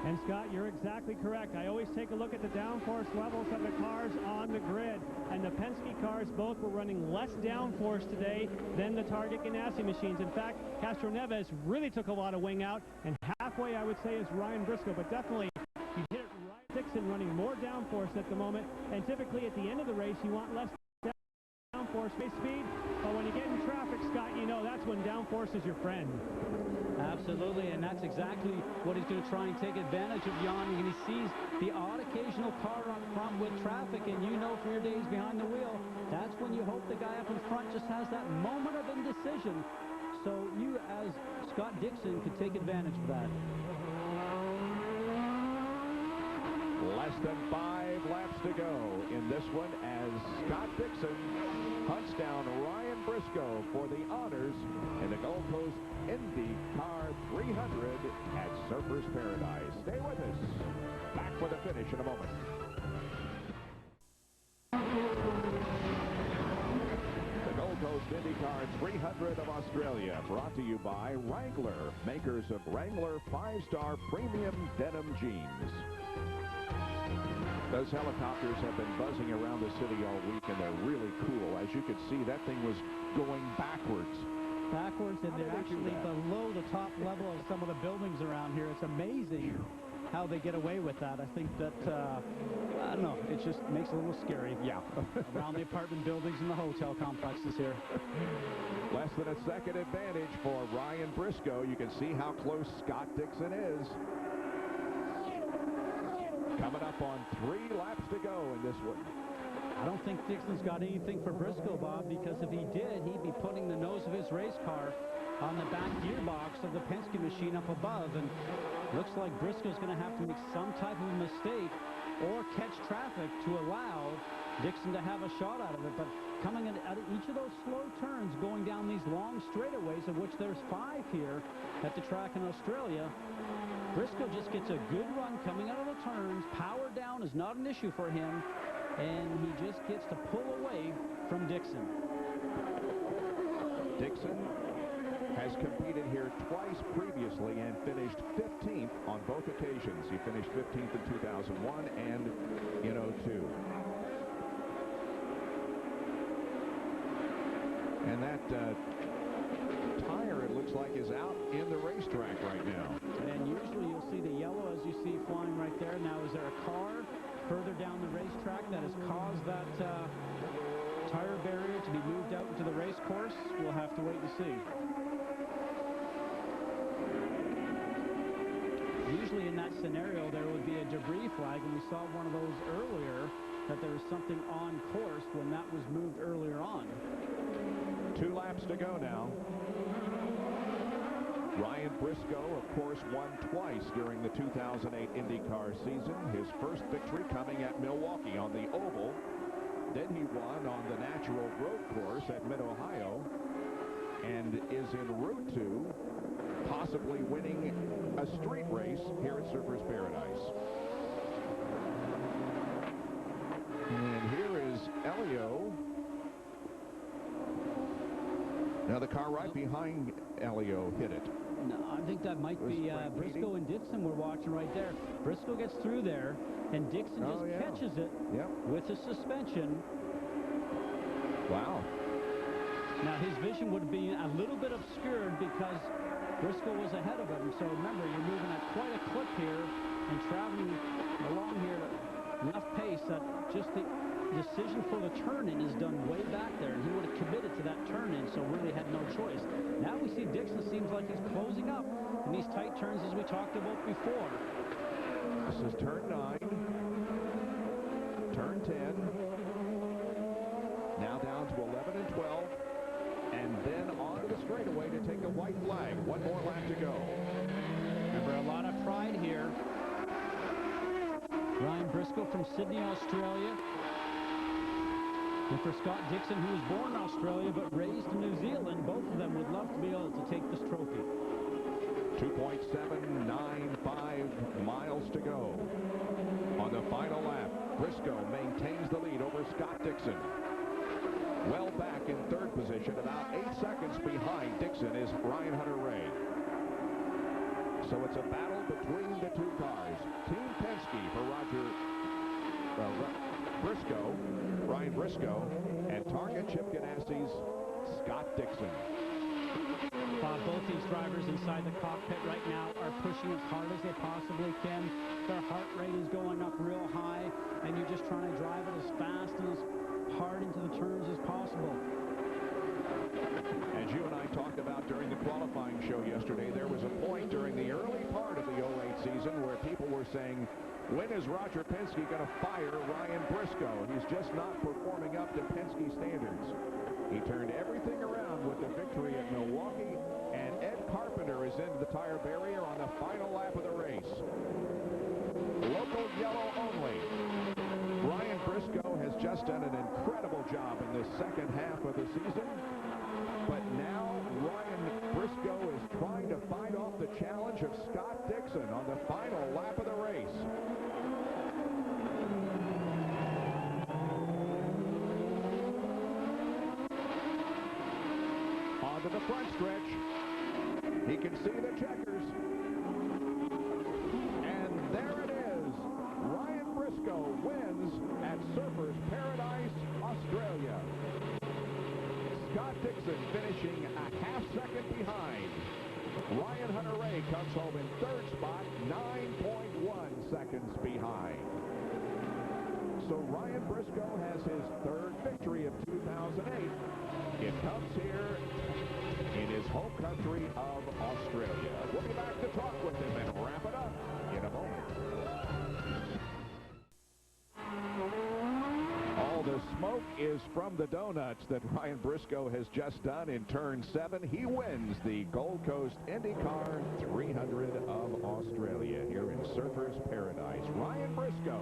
And Scott, you're exactly correct. I always take a look at the downforce levels of the cars on the grid, and the Penske cars both were running less downforce today than the Target Ganassi machines. In fact, Castro Neves really took a lot of wing out, and halfway I would say is Ryan Briscoe, but definitely you hit it right. Dixon running more downforce at the moment, and typically at the end of the race you want less downforce base speed, but when you get in traffic, Scott, you know that's when downforce is your friend. Absolutely, and that's exactly what he's going to try and take advantage of, Jon. And he sees the odd occasional car up front with traffic, and you know from your days behind the wheel, that's when you hope the guy up in front just has that moment of indecision. So you, as Scott Dixon, could take advantage of that. Less than 5 laps to go in this one as Scott Dixon hunts down Ryan Briscoe for the honors in the Gold Coast IndyCar 300 at Surfers Paradise. Stay with us. Back for the finish in a moment. The Gold Coast IndyCar 300 of Australia, brought to you by Wrangler, makers of Wrangler 5-star premium denim jeans. Those helicopters have been buzzing around the city all week, and they're really cool. As you can see, that thing was going backwards. And they're actually below the top level of some of the buildings around here. It's amazing how they get away with that. I think that, I don't know, it just makes it a little scary. Yeah. Around the apartment buildings and the hotel complexes here. Less than a second advantage for Ryan Briscoe. You can see how close Scott Dixon is. Coming up on 3 laps to go in this one. I don't think Dixon's got anything for Briscoe, Bob, because if he did, he'd be putting the nose of his race car on the back gearbox of the Penske machine up above, and looks like Briscoe's going to have to make some type of mistake or catch traffic to allow Dixon to have a shot out of it. But coming in at each of those slow turns, going down these long straightaways, of which there's 5 here at the track in Australia. Briscoe just gets a good run coming out of the turns. Power down is not an issue for him, and he just gets to pull away from Dixon. Dixon has competed here twice previously and finished 15th on both occasions. He finished 15th in 2001 and in 02. And that tire, it looks like, is out in the racetrack right now. And usually you'll see the yellow, as you see, flying right there. Now, is there a car further down the racetrack that has caused that tire barrier to be moved out into the race course? We'll have to wait and see. Usually in that scenario, there would be a debris flag, and we saw one of those earlier, that there was something on course when that was moved earlier on. 2 laps to go now. Ryan Briscoe, of course, won twice during the 2008 IndyCar season. His first victory coming at Milwaukee on the oval. Then he won on the natural road course at Mid-Ohio and is en route to possibly winning a street race here at Surfers Paradise. And here is Elio. Now the car right behind Elio hit it. No, I think that might be Briscoe and Dixon we're watching right there. Briscoe gets through there, and Dixon just catches it with a suspension. Wow. Now his vision would be a little bit obscured because Briscoe was ahead of him. So remember, you're moving at quite a clip here and traveling along here at enough pace that just the decision for the turn-in is done way back there, and he would have committed to that turn-in, so really had no choice. Now we see Dixon seems like he's closing up in these tight turns as we talked about before. This is turn 9, turn 10, now down to 11 and 12, and then onto the straightaway to take the white flag. One more lap to go. Remember, a lot of pride here. Ryan Briscoe from Sydney, Australia. And for Scott Dixon, who was born in Australia but raised in New Zealand, both of them would love to be able to take this trophy. 2.795 miles to go. On the final lap, Briscoe maintains the lead over Scott Dixon. Well back in 3rd position, about 8 seconds behind Dixon is Ryan Hunter-Reay. So it's a battle between the 2 cars. Team Penske for Briscoe, Ryan Briscoe, and Target Chip Ganassi's Scott Dixon. Both these drivers inside the cockpit right now are pushing as hard as they possibly can. Their heart rate is going up real high, and you're just trying to drive it as fast and as hard into the turns as possible. As you and I talked about during the qualifying show yesterday, there was a point during the early part of the 08 season where people were saying, when is Roger Penske going to fire Ryan Briscoe? He's just not performing up to Penske standards. He turned everything around with the victory at Milwaukee, and Ed Carpenter is into the tire barrier on the final lap of the race. Local yellow only. Ryan Briscoe has just done an incredible job in this second half of the season, but now Ryan Briscoe is trying to fight off the challenge of Scott Dixon on the final lap of the race. Onto the front stretch. He can see the checkers. And there it is. Ryan Briscoe wins at Surfers Paradise, Australia. Scott Dixon finishing a half-second behind. Ryan Hunter-Reay comes home in 3rd spot, 9.1 seconds behind. So Ryan Briscoe has his 3rd victory of 2008. It comes here in his home country of Australia. We'll be back to talk with him and wrap it up in a moment. All the smoke is from the donuts that Ryan Briscoe has just done in turn 7. He wins the Gold Coast IndyCar 300 of Australia here in Surfers Paradise. Ryan Briscoe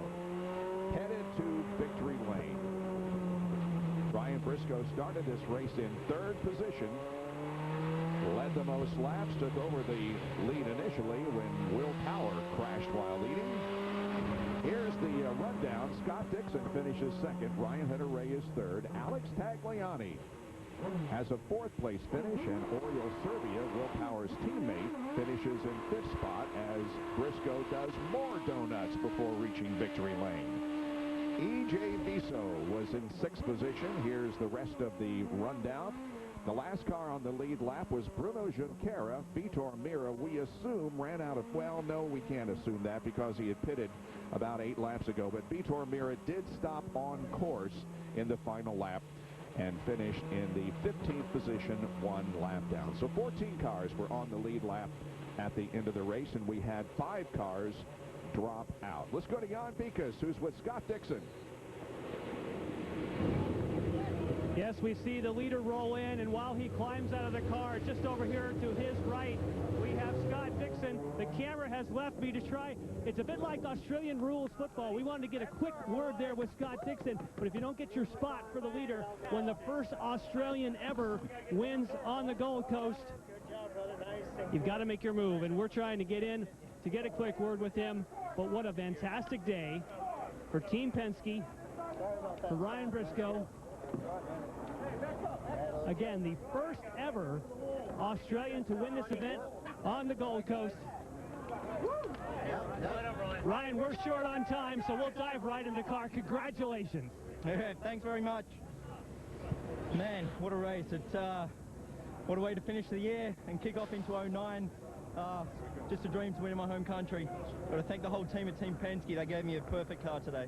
headed to victory lane. Ryan Briscoe started this race in third position, led the most laps, took over the lead initially when Will Power crashed while leading. Here's the rundown. Scott Dixon finishes second. Ryan Hunter-Reay is third. Alex Tagliani has a fourth-place finish, and Oriol Serbia, Will Power's teammate, finishes in fifth spot as Briscoe does more donuts before reaching victory lane. E.J. Viso was in sixth position. Here's the rest of the rundown. The last car on the lead lap was Bruno Junqueira. Vitor Meira, we assume, ran out of, well, no, we can't assume that because he had pitted about 8 laps ago. But Vitor Meira did stop on course in the final lap and finished in the 15th position, 1 lap down. So 14 cars were on the lead lap at the end of the race, and we had 5 cars drop out. Let's go to Jon Beekhuis, who's with Scott Dixon. Yes, we see the leader roll in, and while he climbs out of the car, just over here to his right, we have Scott Dixon. The camera has left me to try. It's a bit like Australian rules football. We wanted to get a quick word there with Scott Dixon, but if you don't get your spot for the leader when the first Australian ever wins on the Gold Coast, you've got to make your move, and we're trying to get in to get a quick word with him. But what a fantastic day for Team Penske, for Ryan Briscoe. Again, the first ever Australian to win this event on the Gold Coast. Ryan, we're short on time, so we'll dive right in the car. Congratulations. Thanks very much. Man, what a race. It's what a way to finish the year and kick off into 09. Just a dream to win in my home country. Got to thank the whole team at Team Penske. They gave me a perfect car today.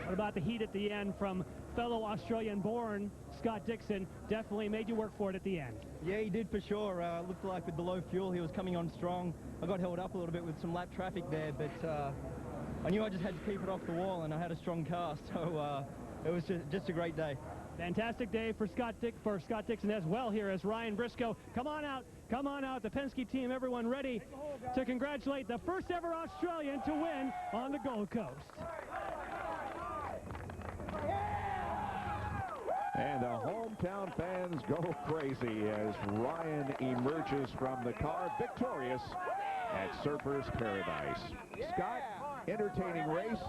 What about the heat at the end from fellow Australian-born Scott Dixon? Definitely made you work for it at the end. Yeah, he did for sure. Looked like with the low fuel, he was coming on strong. I got held up a little bit with some lap traffic there, but I knew I just had to keep it off the wall, and I had a strong car, so it was just a great day. Fantastic day for Scott Dixon as well here as Ryan Briscoe. Come on out, the Penske team, everyone ready to congratulate the first ever Australian to win on the Gold Coast. And the hometown fans go crazy as Ryan emerges from the car victorious at Surfers Paradise. Scott, entertaining race,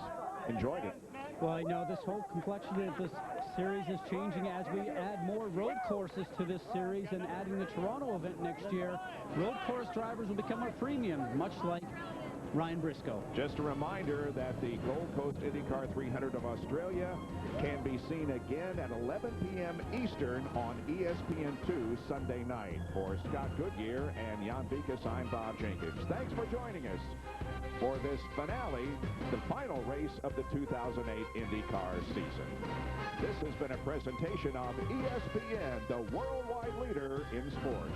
enjoyed it. Well, you know, this whole complexion of this series is changing as we add more road courses to this series and adding the Toronto event next year. Road course drivers will become a premium, much like Ryan Briscoe. Just a reminder that the Gold Coast IndyCar 300 of Australia can be seen again at 11 p.m. Eastern on ESPN2 Sunday night. For Scott Goodyear and Jon Beekhuis, I'm Bob Jenkins. Thanks for joining us for this finale, the final race of the 2008 IndyCar season. This has been a presentation of ESPN, the worldwide leader in sports.